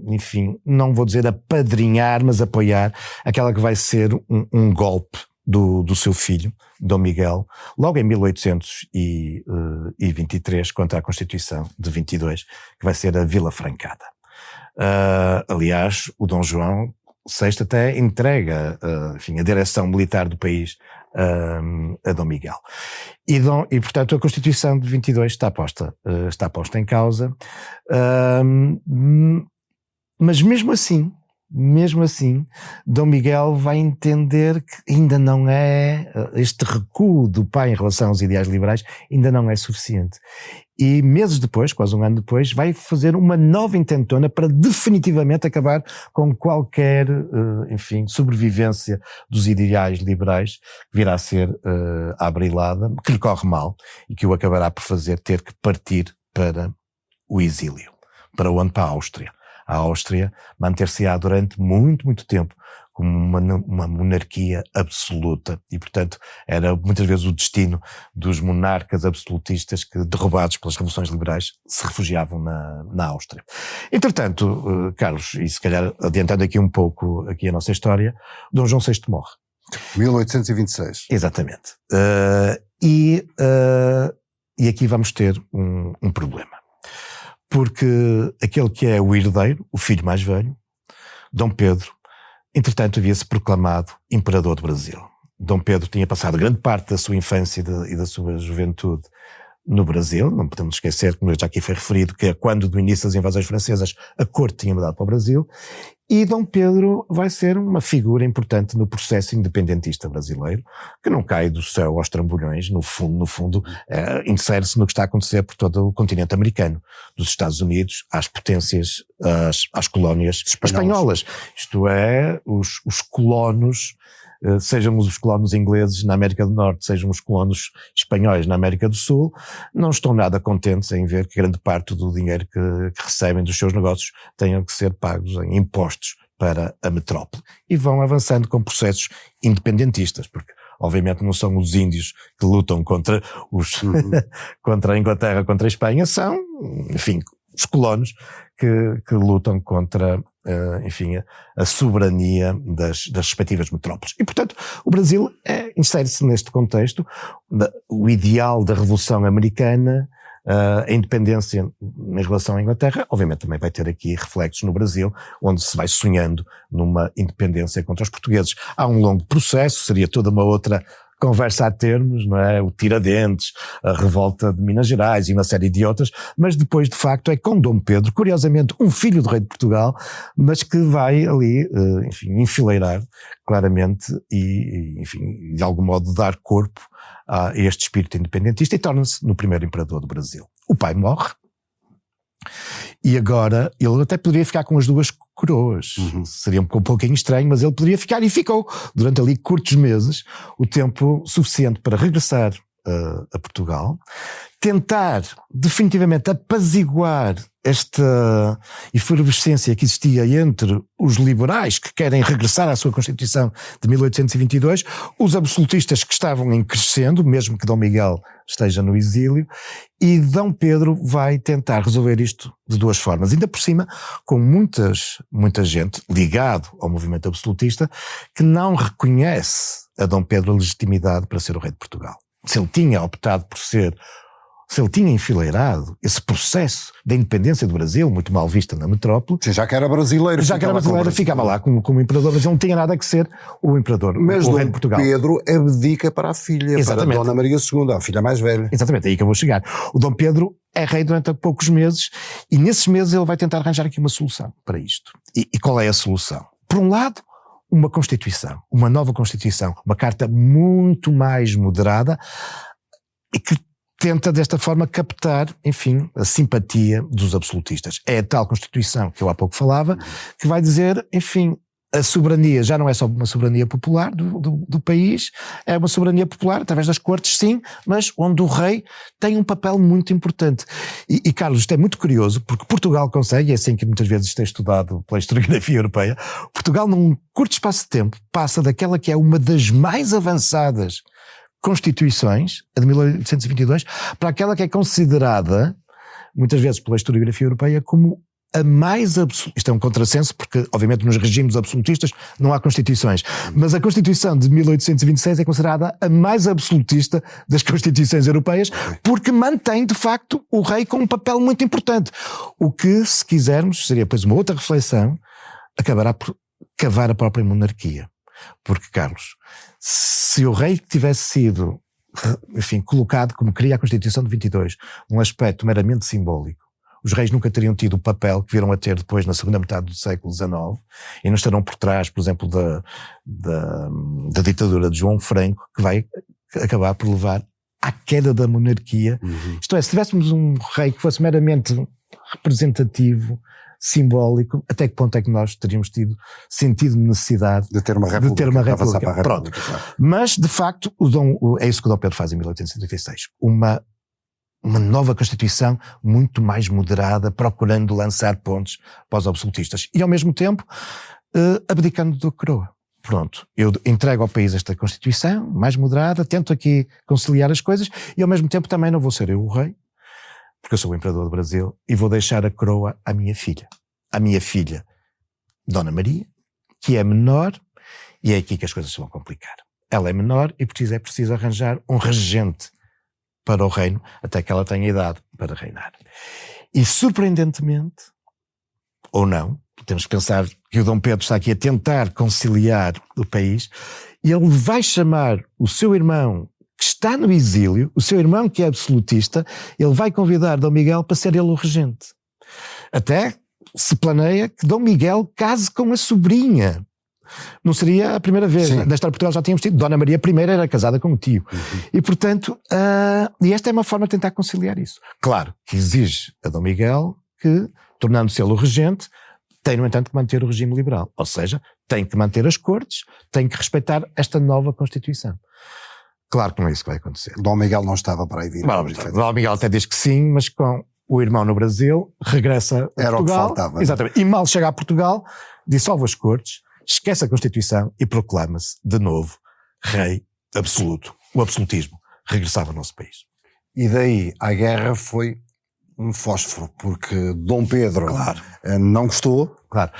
Speaker 11: enfim, não vou dizer apadrinhar, mas apoiar aquela que vai ser um golpe do seu filho, Dom Miguel, logo em 1823, contra a Constituição de 22, que vai ser a Vila Francada. Aliás, o Dom João VI até entrega, enfim, a direção militar do país a Dom Miguel. E portanto, a Constituição de 22 está posta em causa, mas mesmo assim, mesmo assim, Dom Miguel vai entender que ainda não é, este recuo do pai em relação aos ideais liberais ainda não é suficiente. E meses depois, quase um ano depois, vai fazer uma nova intentona para definitivamente acabar com qualquer, enfim, sobrevivência dos ideais liberais, que virá a ser abrilada, que lhe corre mal e que o acabará por fazer ter que partir para o exílio. Para onde? Para a Áustria. A Áustria manter-se-á durante muito, muito tempo como uma monarquia absoluta e, portanto, era muitas vezes o destino dos monarcas absolutistas que, derrubados pelas revoluções liberais, se refugiavam na Áustria. Entretanto, Carlos, e se calhar adiantando aqui um pouco aqui a nossa história, Dom João VI morre.
Speaker 10: 1826.
Speaker 11: Exatamente. E aqui vamos ter um problema. Porque aquele que é o herdeiro, o filho mais velho, Dom Pedro, entretanto havia-se proclamado imperador do Brasil. Dom Pedro tinha passado grande parte da sua infância e da sua juventude no Brasil, não podemos esquecer, como já aqui foi referido, que é quando do início das invasões francesas a corte tinha mudado para o Brasil, e Dom Pedro vai ser uma figura importante no processo independentista brasileiro, que não cai do céu aos trambolhões, no fundo insere-se no que está a acontecer por todo o continente americano, dos Estados Unidos às potências, às colónias espanholas. Isto é, os colonos, sejam os colonos ingleses na América do Norte, sejam os colonos espanhóis na América do Sul, não estão nada contentes em ver que grande parte do dinheiro que recebem dos seus negócios tenham que ser pagos em impostos para a metrópole. E vão avançando com processos independentistas, porque obviamente não são os índios que lutam contra contra a Inglaterra, contra a Espanha, são, enfim, os colonos que lutam contra, enfim, a soberania das respectivas metrópoles. E, portanto, o Brasil insere-se neste contexto, o ideal da Revolução Americana, a independência em relação à Inglaterra, obviamente também vai ter aqui reflexos no Brasil, onde se vai sonhando numa independência contra os portugueses. Há um longo processo, seria toda uma outra conversa a termos, não é? O Tiradentes, a revolta de Minas Gerais e uma série de outras, mas depois de facto é com Dom Pedro, curiosamente um filho do rei de Portugal, mas que vai ali, enfim, enfileirar claramente e, enfim, de algum modo dar corpo a este espírito independentista e torna-se no primeiro imperador do Brasil. O pai morre e agora ele até poderia ficar com as duas coroas. Seria um pouquinho estranho, mas ele poderia ficar e ficou durante ali curtos meses, o tempo suficiente para regressar a Portugal, tentar definitivamente apaziguar esta efervescência que existia entre os liberais que querem regressar à sua Constituição de 1822, os absolutistas que estavam em crescendo, mesmo que Dom Miguel esteja no exílio, e Dom Pedro vai tentar resolver isto de duas formas, ainda por cima com muita gente ligado ao movimento absolutista que não reconhece a Dom Pedro a legitimidade para ser o rei de Portugal. Se ele tinha optado por ser, se ele tinha enfileirado esse processo da independência do Brasil, muito mal vista na metrópole.
Speaker 10: Sim, já que era brasileiro.
Speaker 11: Ficava lá como imperador, mas ele não tinha nada que ser o imperador,
Speaker 10: mas
Speaker 11: o rei de Portugal.
Speaker 10: Mas Pedro abdica para a filha,
Speaker 11: exatamente,
Speaker 10: para a Dona Maria II, a filha mais velha.
Speaker 11: Exatamente, é aí que eu vou chegar. O Dom Pedro é rei durante poucos meses e nesses meses ele vai tentar arranjar aqui uma solução para isto. E qual é a solução? Por um lado, uma Constituição, uma nova Constituição, uma carta muito mais moderada e que tenta desta forma captar, enfim, a simpatia dos absolutistas. É a tal Constituição que eu há pouco falava, que vai dizer, enfim, a soberania já não é só uma soberania popular do país, é uma soberania popular através das cortes, sim, mas onde o rei tem um papel muito importante. E Carlos, isto é muito curioso, porque Portugal consegue, é assim que muitas vezes isto é estudado pela historiografia europeia, Portugal num curto espaço de tempo passa daquela que é uma das mais avançadas constituições, a de 1822, para aquela que é considerada, muitas vezes pela historiografia europeia, como a mais absoluta. Isto é um contrassenso, porque obviamente nos regimes absolutistas não há constituições, mas a Constituição de 1826 é considerada a mais absolutista das constituições europeias, porque mantém de facto o rei com um papel muito importante. O que, se quisermos, seria depois uma outra reflexão, acabará por cavar a própria monarquia. Porque, Carlos, se o rei tivesse sido, enfim, colocado como queria a Constituição de 22, num aspecto meramente simbólico, os reis nunca teriam tido o papel que viram a ter depois na segunda metade do século XIX e não estarão por trás, por exemplo, da ditadura de João Franco, que vai acabar por levar à queda da monarquia. Isto é, se tivéssemos um rei que fosse meramente representativo, simbólico, até que ponto é que nós teríamos sentido necessidade
Speaker 10: de ter uma república.
Speaker 11: Pronto. Claro. Mas, de facto, é isso que o Dom Pedro faz em 1836. Uma nova Constituição muito mais moderada, procurando lançar pontes para os absolutistas. E, ao mesmo tempo, abdicando da coroa. Pronto, eu entrego ao país esta Constituição, mais moderada, tento aqui conciliar as coisas e, ao mesmo tempo, também não vou ser eu o rei, porque eu sou o imperador do Brasil, e vou deixar a coroa à minha filha, Dona Maria, que é menor, e é aqui que as coisas se vão complicar. Ela é menor e é preciso arranjar um regente para o reino, até que ela tenha idade para reinar. E, surpreendentemente, ou não, temos que pensar que o Dom Pedro está aqui a tentar conciliar o país, e ele vai chamar o seu irmão, que está no exílio, o seu irmão que é absolutista, ele vai convidar Dom Miguel para ser ele o regente. Até se planeia que Dom Miguel case com a sobrinha. Não seria a primeira vez. Na história de Portugal já tínhamos tido. Dona Maria I era casada com o tio. E, portanto, e esta é uma forma de tentar conciliar isso. Claro que exige a Dom Miguel que, tornando-se ele o regente, tem, no entanto, que manter o regime liberal. Ou seja, tem que manter as cortes, tem que respeitar esta nova Constituição. Claro que não é isso que vai acontecer.
Speaker 10: Dom Miguel não estava para aí vir.
Speaker 11: Dom Miguel até diz que sim, mas com o irmão no Brasil, regressa a Portugal.
Speaker 10: Era o que faltava.
Speaker 11: Exatamente. E mal chega a Portugal, dissolve as cortes, esquece a Constituição e proclama-se de novo rei absoluto. O absolutismo regressava ao nosso país.
Speaker 10: E daí a guerra foi um fósforo, porque Dom Pedro não gostou.
Speaker 11: Claro.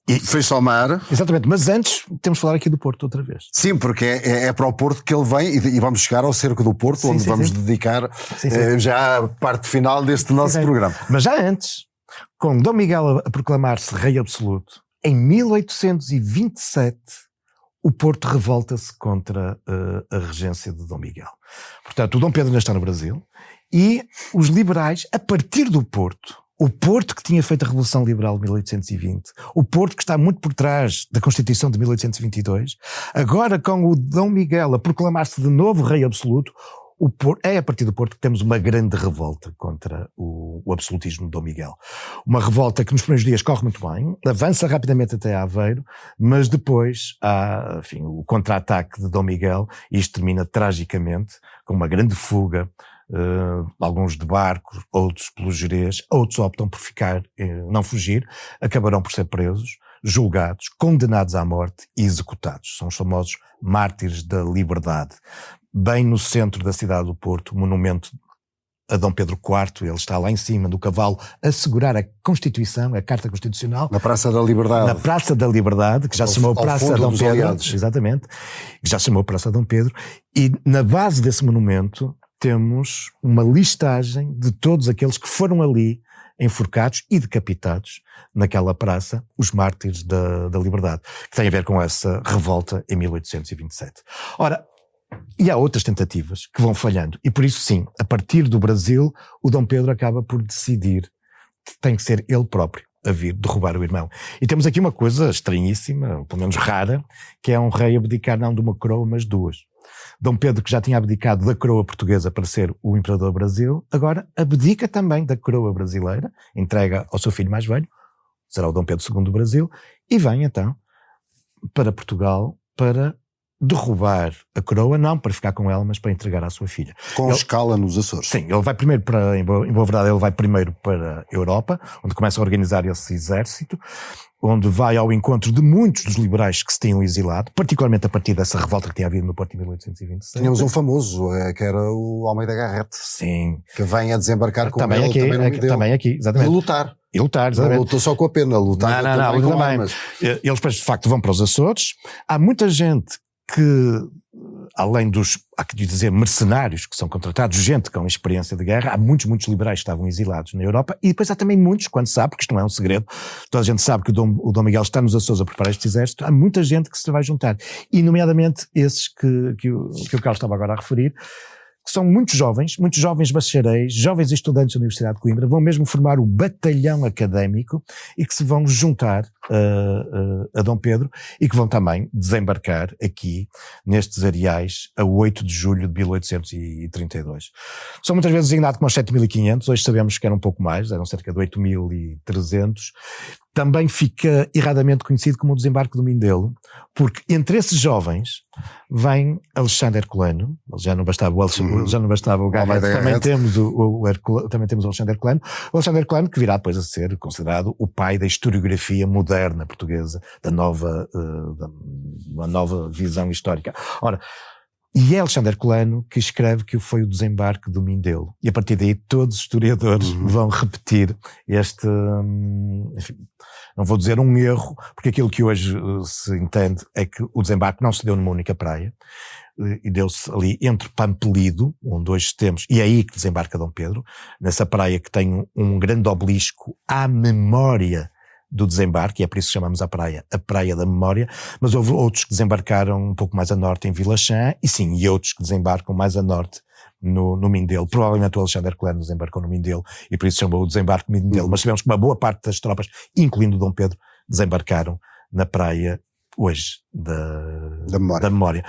Speaker 10: E fez-se ao mar.
Speaker 11: Exatamente, mas antes temos de falar aqui do Porto outra vez.
Speaker 10: Sim, porque é para o Porto que ele vem e vamos chegar ao cerco do Porto, onde vamos dedicar já a parte final deste nosso programa.
Speaker 11: Mas já antes, com Dom Miguel a proclamar-se rei absoluto, em 1827 o Porto revolta-se contra a regência de Dom Miguel. Portanto, o Dom Pedro ainda está no Brasil e os liberais, a partir do Porto, o Porto que tinha feito a Revolução Liberal de 1820, o Porto que está muito por trás da Constituição de 1822, agora com o Dom Miguel a proclamar-se de novo rei absoluto, é a partir do Porto que temos uma grande revolta contra o absolutismo de Dom Miguel. Uma revolta que nos primeiros dias corre muito bem, avança rapidamente até Aveiro, mas depois há, enfim, o contra-ataque de Dom Miguel e isto termina tragicamente com uma grande fuga. Alguns de barcos, outros pelo Gerês, outros optam por não fugir, acabarão por ser presos, julgados, condenados à morte e executados. São os famosos mártires da liberdade. Bem no centro da cidade do Porto, monumento a Dom Pedro IV, ele está lá em cima do cavalo a segurar a Constituição, a Carta Constitucional.
Speaker 10: Na Praça da Liberdade.
Speaker 11: Na Praça da Liberdade, que já se chamou Praça Dom Pedro. Aliados. Exatamente. Que já se chamou Praça Dom Pedro. E na base desse monumento temos uma listagem de todos aqueles que foram ali enforcados e decapitados naquela praça, os mártires da liberdade, que tem a ver com essa revolta em 1827. Ora, e há outras tentativas que vão falhando, e por isso sim, a partir do Brasil, o Dom Pedro acaba por decidir que tem que ser ele próprio a vir derrubar o irmão. E temos aqui uma coisa estranhíssima, pelo menos rara, que é um rei abdicar não de uma coroa, mas duas. Dom Pedro, que já tinha abdicado da coroa portuguesa para ser o imperador do Brasil, agora abdica também da coroa brasileira, entrega ao seu filho mais velho, será o Dom Pedro II do Brasil, e vem então para Portugal para derrubar a coroa, não para ficar com ela, mas para entregar à sua filha.
Speaker 10: Com escala nos Açores.
Speaker 11: Sim, ele vai primeiro para, em boa verdade, ele vai primeiro para a Europa, onde começa a organizar esse exército, onde vai ao encontro de muitos dos liberais que se tinham exilado, particularmente a partir dessa revolta que tinha havido no Porto em 1826.
Speaker 10: Tínhamos um famoso, que era o Almeida Garrett.
Speaker 11: Sim.
Speaker 10: Que vem a desembarcar com
Speaker 11: também
Speaker 10: ele,
Speaker 11: também aqui, exatamente.
Speaker 10: E lutar.
Speaker 11: Exatamente.
Speaker 10: Não lutou só com a pena, lutar
Speaker 11: também. Mas eles depois de facto vão para os Açores. Há muita gente que, além dos, há que dizer, mercenários que são contratados, gente com experiência de guerra, há muitos liberais que estavam exilados na Europa, e depois há também muitos, quando sabe, porque isto não é um segredo, toda a gente sabe que o Dom Miguel está nos Açores a preparar este exército, há muita gente que se vai juntar, e nomeadamente esses que o Carlos estava agora a referir, que são muitos jovens bacharéis, jovens estudantes da Universidade de Coimbra, vão mesmo formar o batalhão académico e que se vão juntar a Dom Pedro e que vão também desembarcar aqui nestes areais a 8 de julho de 1832. São muitas vezes designados como os 7.500, hoje sabemos que eram um pouco mais, eram cerca de 8.300. Também fica erradamente conhecido como o desembarque do Mindelo, porque entre esses jovens vem Alexandre Herculano, já não bastava o Garrett, também temos o Alexandre Herculano. O Alexandre Herculano que virá depois a ser considerado o pai da historiografia moderna portuguesa, uma nova visão histórica. Ora, e é Alexandre Herculano que escreve que foi o desembarque do Mindelo. E a partir daí todos os historiadores vão repetir este, enfim, não vou dizer um erro, porque aquilo que hoje se entende é que o desembarque não se deu numa única praia, e deu-se ali entre Pampelido, onde hoje temos, e é aí que desembarca Dom Pedro, nessa praia que tem um grande obelisco à memória do desembarque, e é por isso que chamamos a praia da memória, mas houve outros que desembarcaram um pouco mais a norte em Vila Chã, e outros que desembarcam mais a norte no Mindelo. Provavelmente o Alexandre Herculano desembarcou no Mindelo, e por isso chamou o desembarque Mindelo, mas sabemos que uma boa parte das tropas, incluindo Dom Pedro, desembarcaram na praia hoje da memória.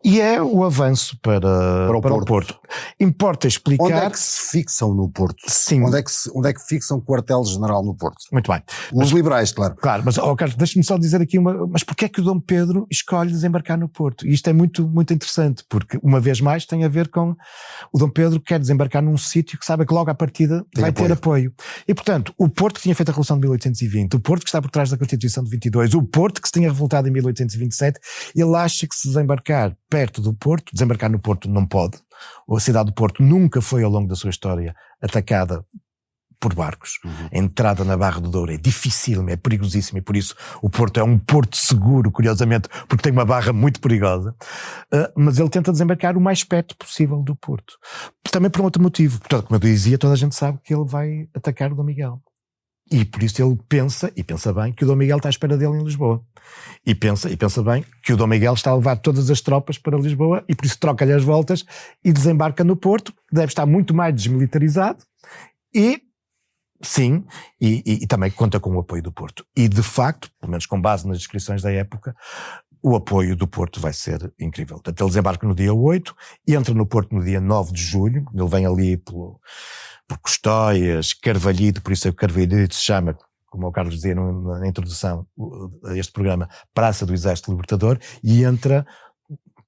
Speaker 11: E é o avanço para o Porto. Importa explicar...
Speaker 10: Onde é que se fixam no Porto?
Speaker 11: Sim.
Speaker 10: Onde é que fixam o quartel-general no Porto?
Speaker 11: Muito bem.
Speaker 10: Os liberais, claro.
Speaker 11: Claro, mas Carlos, deixa-me só dizer aqui mas porquê é que o Dom Pedro escolhe desembarcar no Porto? E isto é muito, muito interessante, porque uma vez mais tem a ver com o Dom Pedro quer desembarcar num sítio que sabe que logo à partida vai ter apoio. E portanto, o Porto que tinha feito a Revolução de 1820, o Porto que está por trás da Constituição de 22, o Porto que se tinha revoltado em 1827, ele acha que se desembarcar perto do Porto, desembarcar no Porto não pode. A cidade do Porto nunca foi ao longo da sua história atacada por barcos. A entrada na Barra do Douro é dificílima, é perigosíssima, e por isso o Porto é um porto seguro, curiosamente, porque tem uma barra muito perigosa. Mas ele tenta desembarcar o mais perto possível do Porto. Também por um outro motivo. Portanto, como eu dizia, toda a gente sabe que ele vai atacar o Dom Miguel. E por isso ele pensa, e pensa bem, que o Dom Miguel está à espera dele em Lisboa. E pensa bem que o Dom Miguel está a levar todas as tropas para Lisboa, e por isso troca-lhe as voltas e desembarca no Porto, que deve estar muito mais desmilitarizado, e sim, e também conta com o apoio do Porto. E de facto, pelo menos com base nas descrições da época, o apoio do Porto vai ser incrível. Portanto, ele desembarca no dia 8, entra no Porto no dia 9 de julho, ele vem ali por Custóias, Carvalhito, por isso é que Carvalhito se chama, como o Carlos dizia na introdução a este programa, Praça do Exército Libertador, e entra,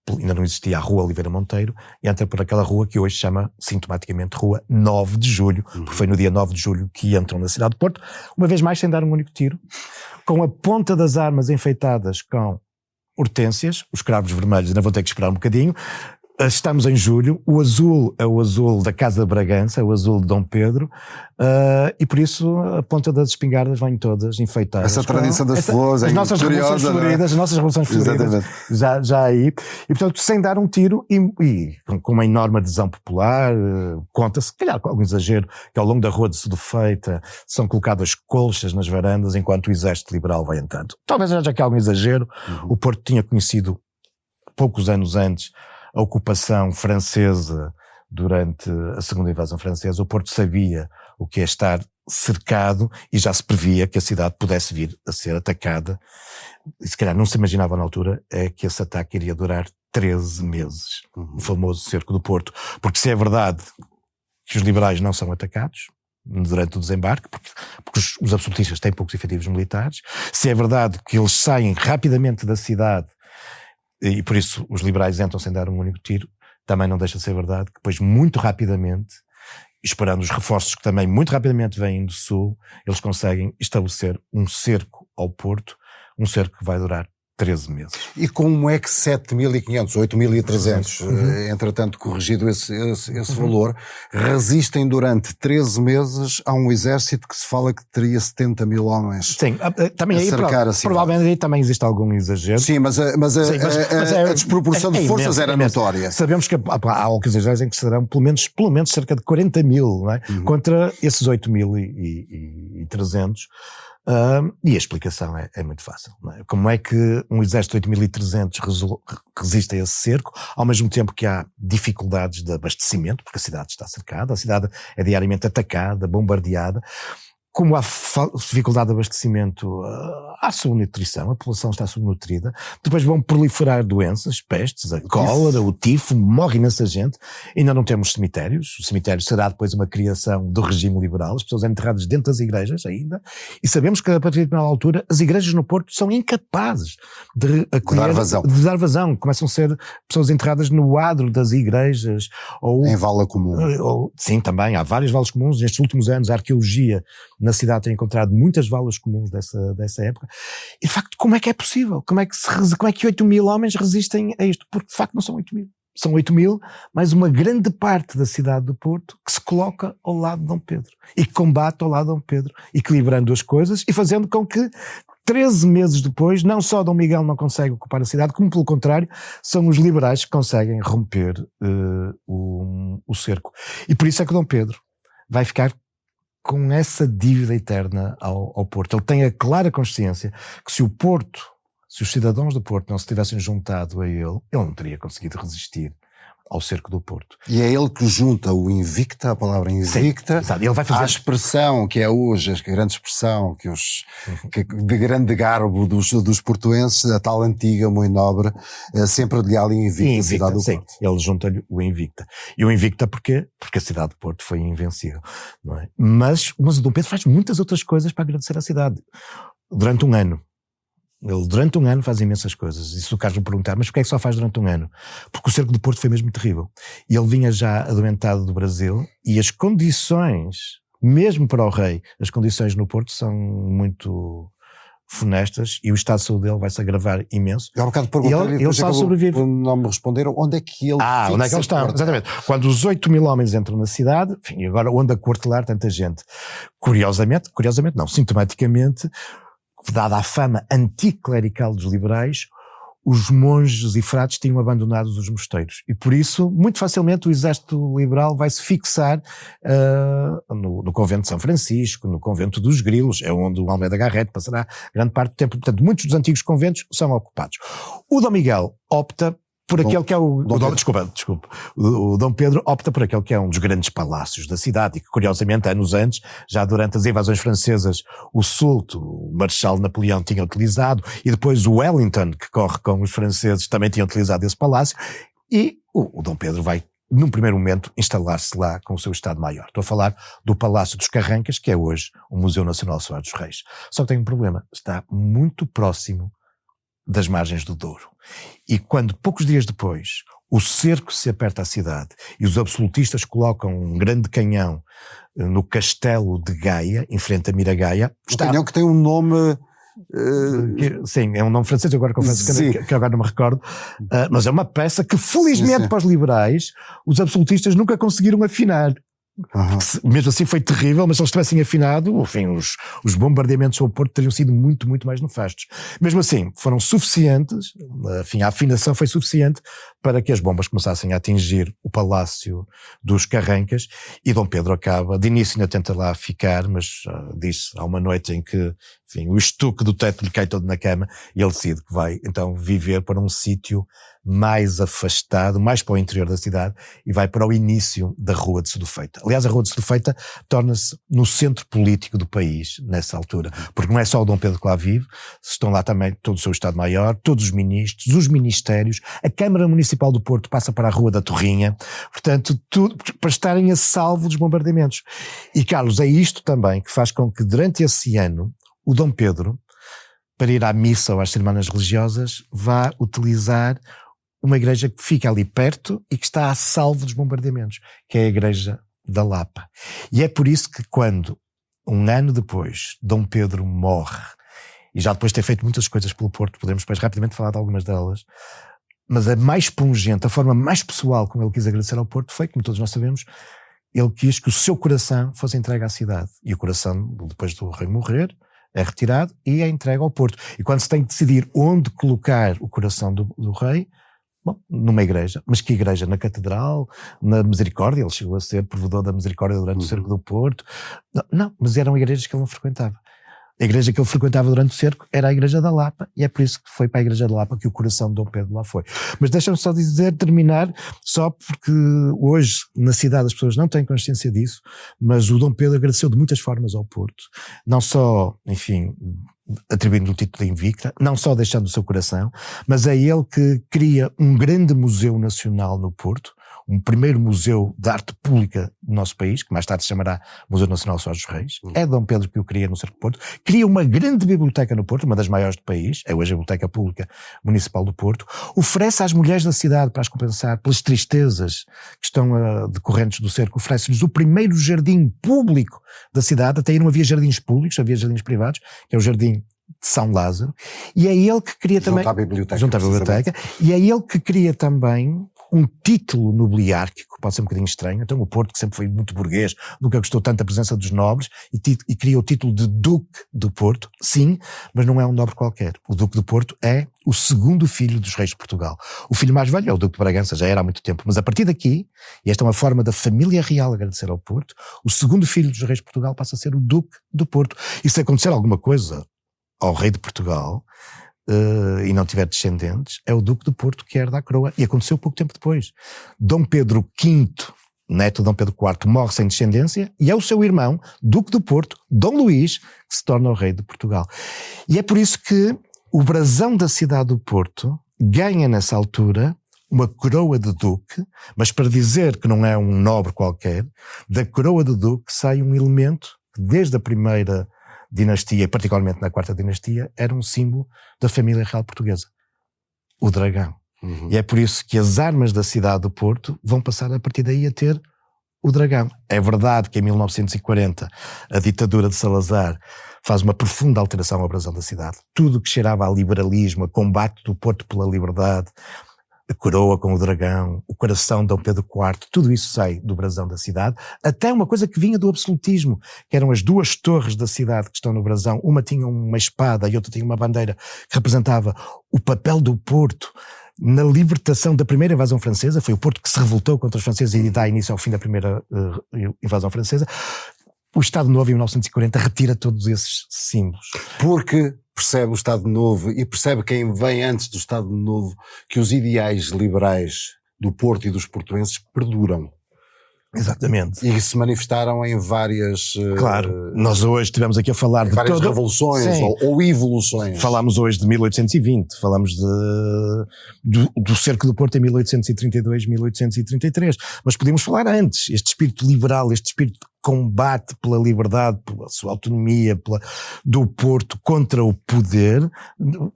Speaker 11: ainda não existia a Rua Oliveira Monteiro, entra por aquela rua que hoje se chama sintomaticamente Rua 9 de Julho, porque foi no dia 9 de julho que entram na cidade de Porto, uma vez mais sem dar um único tiro, com a ponta das armas enfeitadas com hortênsias, os cravos vermelhos ainda vão ter que esperar um bocadinho. Estamos em julho, o azul é o azul da Casa de Bragança, é o azul de Dom Pedro, e por isso a ponta das espingardas vêm todas enfeitadas.
Speaker 10: Essa tradição das flores,
Speaker 11: as nossas revoluções floridas, as nossas revoluções floridas, já aí, e portanto sem dar um tiro, e com uma enorme adesão popular, conta-se, se calhar com algum exagero, que ao longo da Rua de Sedufeita são colocadas colchas nas varandas enquanto o exército liberal vai entrando. Talvez haja aqui algum exagero, o Porto tinha conhecido, poucos anos antes, a ocupação francesa durante a segunda invasão francesa. O Porto sabia o que é estar cercado e já se previa que a cidade pudesse vir a ser atacada. E se calhar não se imaginava na altura que esse ataque iria durar 13 meses. O famoso cerco do Porto. Porque se é verdade que os liberais não são atacados durante o desembarque, porque os absolutistas têm poucos efetivos militares, se é verdade que eles saem rapidamente da cidade e por isso os liberais entram sem dar um único tiro, também não deixa de ser verdade que depois muito rapidamente, esperando os reforços que também muito rapidamente vêm do sul, eles conseguem estabelecer um cerco ao Porto, um cerco que vai durar 13 meses.
Speaker 10: E como é que 7.500, 8.300, entretanto corrigido esse valor, resistem durante 13 meses a um exército que se fala que teria 70 mil homens?
Speaker 11: Sim, também aí provavelmente aí também existe algum exagero.
Speaker 10: Sim, mas a desproporção de forças era notória.
Speaker 11: Sabemos que há ocasiões em que serão pelo menos cerca de 40 mil, não é? Contra esses 8.300. E a explicação é muito fácil. Não é? Como é que um exército de 8.300 resiste a esse cerco, ao mesmo tempo que há dificuldades de abastecimento, porque a cidade está cercada, a cidade é diariamente atacada, bombardeada. Como há dificuldade de abastecimento, há subnutrição, a população está subnutrida, depois vão proliferar doenças, pestes, a cólera, o tifo, morre imensa gente, ainda não temos cemitérios, o cemitério será depois uma criação do regime liberal, as pessoas são enterradas dentro das igrejas ainda, e sabemos que a partir de determinada altura as igrejas no Porto são incapazes de dar vazão, começam a ser pessoas enterradas no adro das igrejas, ou
Speaker 10: em vala comum.
Speaker 11: Sim, também, há várias valas comuns, nestes últimos anos a arqueologia na cidade tem encontrado muitas valas comuns dessa época. E de facto, como é que é possível? Como é que 8.000 homens resistem a isto? Porque de facto não são 8.000. São 8.000, mas uma grande parte da cidade do Porto que se coloca ao lado de Dom Pedro. E que combate ao lado de Dom Pedro. Equilibrando as coisas e fazendo com que 13 meses depois, não só Dom Miguel não consegue ocupar a cidade, como pelo contrário, são os liberais que conseguem romper o cerco. E por isso é que Dom Pedro vai ficar com essa dívida eterna ao Porto. Ele tem a clara consciência que se os cidadãos do Porto não se tivessem juntado a ele não teria conseguido resistir ao cerco do Porto.
Speaker 10: E é ele que junta o invicta, a palavra invicta,
Speaker 11: sim, ele vai fazer...
Speaker 10: à expressão que é hoje, a grande expressão que de grande garbo dos portuenses, a tal antiga, muito nobre, sempre de ali invicta, a cidade do Porto.
Speaker 11: Ele junta-lhe o invicta. E o invicta porquê? Porque a cidade do Porto foi invencível. Não é? Mas o Dom Pedro faz muitas outras coisas para agradecer à cidade. Durante um ano. Ele durante um ano faz imensas coisas. E se o Carlos me perguntar, mas porquê é que só faz durante um ano? Porque o cerco do Porto foi mesmo terrível. E ele vinha já adoentado do Brasil e as condições, mesmo para o rei, as condições no Porto são muito funestas e o estado de saúde dele vai se agravar imenso.
Speaker 10: Eu há bocado perguntei-lhe,
Speaker 11: ele só sobrevive.
Speaker 10: Não me responderam onde é que ele
Speaker 11: onde é que eles estão? Exatamente. Quando os 8.000 homens entram na cidade, enfim, agora onde acortelar tanta gente? Curiosamente não, sintomaticamente, dada a fama anticlerical dos liberais, os monges e frades tinham abandonado os mosteiros. E por isso, muito facilmente, o exército liberal vai se fixar no convento de São Francisco, no convento dos Grilos, é onde o Almeida Garrett passará grande parte do tempo. Portanto, muitos dos antigos conventos são ocupados. O Dom Miguel opta por aquele que é desculpa. O Dom Pedro opta por aquele que é um dos grandes palácios da cidade e que, curiosamente, anos antes, já durante as invasões francesas, o sulto, o Marechal Napoleão tinha utilizado e depois o Wellington, que corre com os franceses, também tinha utilizado esse palácio e o Dom Pedro vai, num primeiro momento, instalar-se lá com o seu Estado-Maior. Estou a falar do Palácio dos Carrancas, que é hoje o Museu Nacional Soares dos Reis. Só que tem um problema, está muito próximo das margens do Douro. E quando, poucos dias depois, o cerco se aperta à cidade e os absolutistas colocam um grande canhão no castelo de Gaia, em frente a Miragaia...
Speaker 10: Canhão que tem um nome...
Speaker 11: Sim, é um nome francês, agora confesso que agora não me recordo, mas é uma peça que, felizmente para os liberais, os absolutistas nunca conseguiram afinar. Mesmo assim foi terrível, mas se eles tivessem afinado, enfim, os bombardeamentos sobre o Porto teriam sido muito, muito mais nefastos. Mesmo assim, foram suficientes, enfim, a afinação foi suficiente para que as bombas começassem a atingir o Palácio dos Carrancas e Dom Pedro acaba, de início ainda tenta lá ficar, mas diz, há uma noite em que, enfim, o estuque do teto lhe cai todo na cama e ele decide que vai então viver para um sítio mais afastado, mais para o interior da cidade e vai para o início da Rua de Sedufeita. Aliás, a Rua de Sedufeita torna-se no centro político do país nessa altura, porque não é só o Dom Pedro que lá vive, estão lá também todo o seu Estado-Maior, todos os ministros, os ministérios, a Câmara Municipal do Porto passa para a Rua da Torrinha, portanto, tudo para estarem a salvo dos bombardeamentos. E, Carlos, é isto também que faz com que durante esse ano o Dom Pedro, para ir à missa ou às cerimónias religiosas, vá utilizar uma igreja que fica ali perto e que está a salvo dos bombardeamentos, que é a Igreja da Lapa. E é por isso que quando, um ano depois, Dom Pedro morre, e já depois de ter feito muitas coisas pelo Porto, podemos depois rapidamente falar de algumas delas, mas a mais pungente, a forma mais pessoal como ele quis agradecer ao Porto foi, como todos nós sabemos, ele quis que o seu coração fosse entregue à cidade. E o coração, depois do rei morrer, é retirado e é entregue ao Porto. E quando se tem que decidir onde colocar o coração do rei, bom, numa igreja. Mas que igreja? Na Catedral? Na Misericórdia? Ele chegou a ser provedor da Misericórdia durante o cerco do Porto? Não, mas eram igrejas que ele não frequentava. A igreja que ele frequentava durante o cerco era a Igreja da Lapa, e é por isso que foi para a Igreja da Lapa que o coração de Dom Pedro lá foi. Mas deixa-me só terminar, só porque hoje na cidade as pessoas não têm consciência disso, mas o Dom Pedro agradeceu de muitas formas ao Porto, não só, enfim, atribuindo o título de Invicta, não só deixando o seu coração, mas é ele que cria um grande museu nacional no Porto, um primeiro museu de arte pública do nosso país, que mais tarde se chamará Museu Nacional Sós dos Reis. É Dom Pedro que o cria no Cerco do Porto. Cria uma grande biblioteca no Porto, uma das maiores do país, é hoje a Biblioteca Pública Municipal do Porto. Oferece às mulheres da cidade, para as compensar pelas tristezas que estão decorrentes do cerco, oferece-lhes o primeiro jardim público da cidade. Até aí não havia jardins públicos, havia jardins privados, que é o Jardim de São Lázaro. E é ele que cria também... Junto à biblioteca. E é ele que cria também um título nobiliárquico, pode ser um bocadinho estranho. Então o Porto, que sempre foi muito burguês, nunca gostou tanto da presença dos nobres, e cria o título de Duque do Porto, sim, mas não é um nobre qualquer. O Duque do Porto é o segundo filho dos reis de Portugal. O filho mais velho é o Duque de Bragança, já era há muito tempo, mas a partir daqui, e esta é uma forma da família real agradecer ao Porto, o segundo filho dos reis de Portugal passa a ser o Duque do Porto. E se acontecer alguma coisa ao rei de Portugal, e não tiver descendentes, é o Duque do Porto que herda a coroa, e aconteceu pouco tempo depois. Dom Pedro V, neto de Dom Pedro IV, morre sem descendência, e é o seu irmão, Duque do Porto, Dom Luís, que se torna o rei de Portugal. E é por isso que o brasão da cidade do Porto ganha nessa altura uma coroa de Duque, mas para dizer que não é um nobre qualquer, da coroa de Duque sai um elemento que desde a primeira dinastia, particularmente na quarta dinastia, era um símbolo da família real portuguesa, o dragão. E é por isso que as armas da cidade do Porto vão passar a partir daí a ter o dragão. É verdade que em 1940 a ditadura de Salazar faz uma profunda alteração ao brasão da cidade. Tudo que cheirava a liberalismo, a combate do Porto pela liberdade, a coroa com o dragão, o coração de Dom Pedro IV, tudo isso sai do brasão da cidade, até uma coisa que vinha do absolutismo, que eram as duas torres da cidade que estão no brasão, uma tinha uma espada e outra tinha uma bandeira que representava o papel do Porto na libertação da primeira invasão francesa. Foi o Porto que se revoltou contra os franceses e dá início ao fim da primeira invasão francesa. O Estado Novo, em 1940, retira todos esses símbolos.
Speaker 10: Porque percebe o Estado Novo e percebe quem vem antes do Estado Novo que os ideais liberais do Porto e dos portuenses perduram.
Speaker 11: Exatamente.
Speaker 10: E se manifestaram em várias...
Speaker 11: Claro, nós hoje estivemos aqui a falar de
Speaker 10: várias revoluções ou evoluções.
Speaker 11: Falámos hoje de 1820, falámos do cerco do Porto em 1832, 1833, mas podíamos falar antes. Este espírito liberal, este espírito de combate pela liberdade, pela sua autonomia, do Porto contra o poder,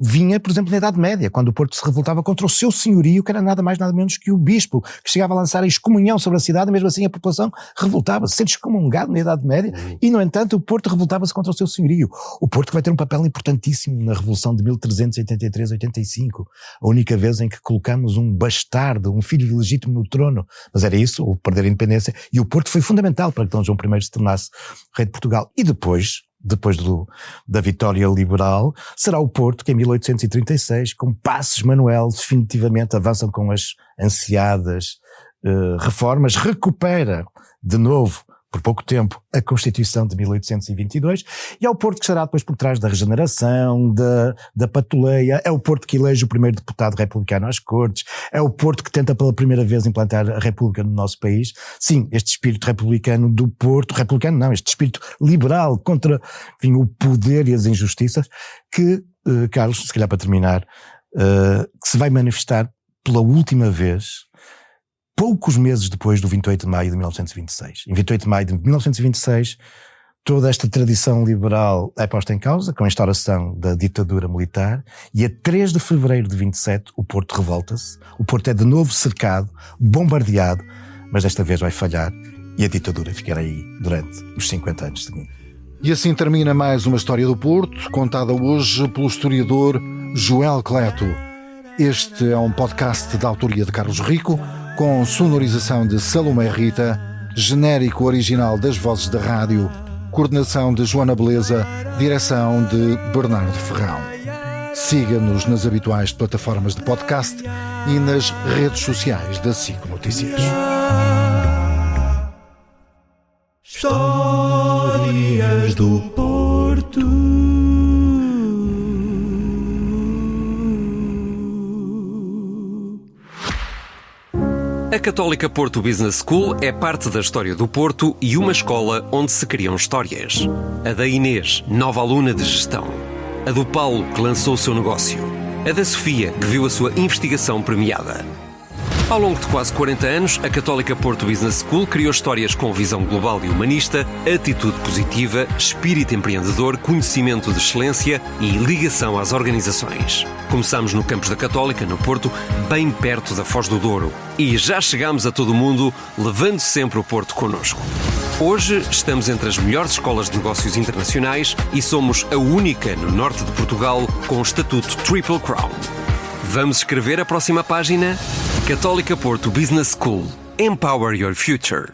Speaker 11: vinha, por exemplo, na Idade Média, quando o Porto se revoltava contra o seu senhorio, que era nada mais nada menos que o bispo, que chegava a lançar a excomunhão sobre a cidade, e mesmo assim a população revoltava-se, sendo excomungado na Idade Média, e no entanto o Porto revoltava-se contra o seu senhorio. O Porto vai ter um papel importantíssimo na Revolução de 1383-85, a única vez em que colocamos um bastardo, um filho ilegítimo no trono, mas era isso, ou perder a independência, e o Porto foi fundamental para que Dom João I se tornasse rei de Portugal. E depois da vitória liberal, será o Porto que em 1836, com Passos Manuel, definitivamente avançam com as ansiadas reformas, recupera de novo, por pouco tempo, a Constituição de 1822, e é o Porto que estará depois por trás da regeneração, da patuleia, é o Porto que elege o primeiro deputado republicano às Cortes, é o Porto que tenta pela primeira vez implantar a República no nosso país. Sim, este espírito republicano do Porto, republicano não, este espírito liberal contra, enfim, o poder e as injustiças, que, Carlos, se calhar para terminar, que se vai manifestar pela última vez poucos meses depois do 28 de maio de 1926. Em 28 de maio de 1926, toda esta tradição liberal é posta em causa, com a instauração da ditadura militar, e a 3 de fevereiro de 27, o Porto revolta-se, o Porto é de novo cercado, bombardeado, mas desta vez vai falhar, e a ditadura ficará aí durante os 50 anos seguintes.
Speaker 1: E assim termina mais uma história do Porto, contada hoje pelo historiador Joel Cleto. Este é um podcast da autoria de Carlos Rico, com sonorização de Salomé Rita, genérico original das vozes da rádio, coordenação de Joana Beleza, direção de Bernardo Ferrão. Siga-nos nas habituais plataformas de podcast e nas redes sociais da SIC Notícias.
Speaker 8: Histórias do Porto.
Speaker 9: Católica Porto Business School é parte da história do Porto e uma escola onde se criam histórias. A da Inês, nova aluna de gestão. A do Paulo, que lançou o seu negócio. A da Sofia, que viu a sua investigação premiada. Ao longo de quase 40 anos, a Católica Porto Business School criou histórias com visão global e humanista, atitude positiva, espírito empreendedor, conhecimento de excelência e ligação às organizações. Começámos no campus da Católica, no Porto, bem perto da Foz do Douro. E já chegámos a todo o mundo, levando sempre o Porto connosco. Hoje estamos entre as melhores escolas de negócios internacionais e somos a única no norte de Portugal com o estatuto Triple Crown. Vamos escrever a próxima página? Católica Porto Business School. Empower your future.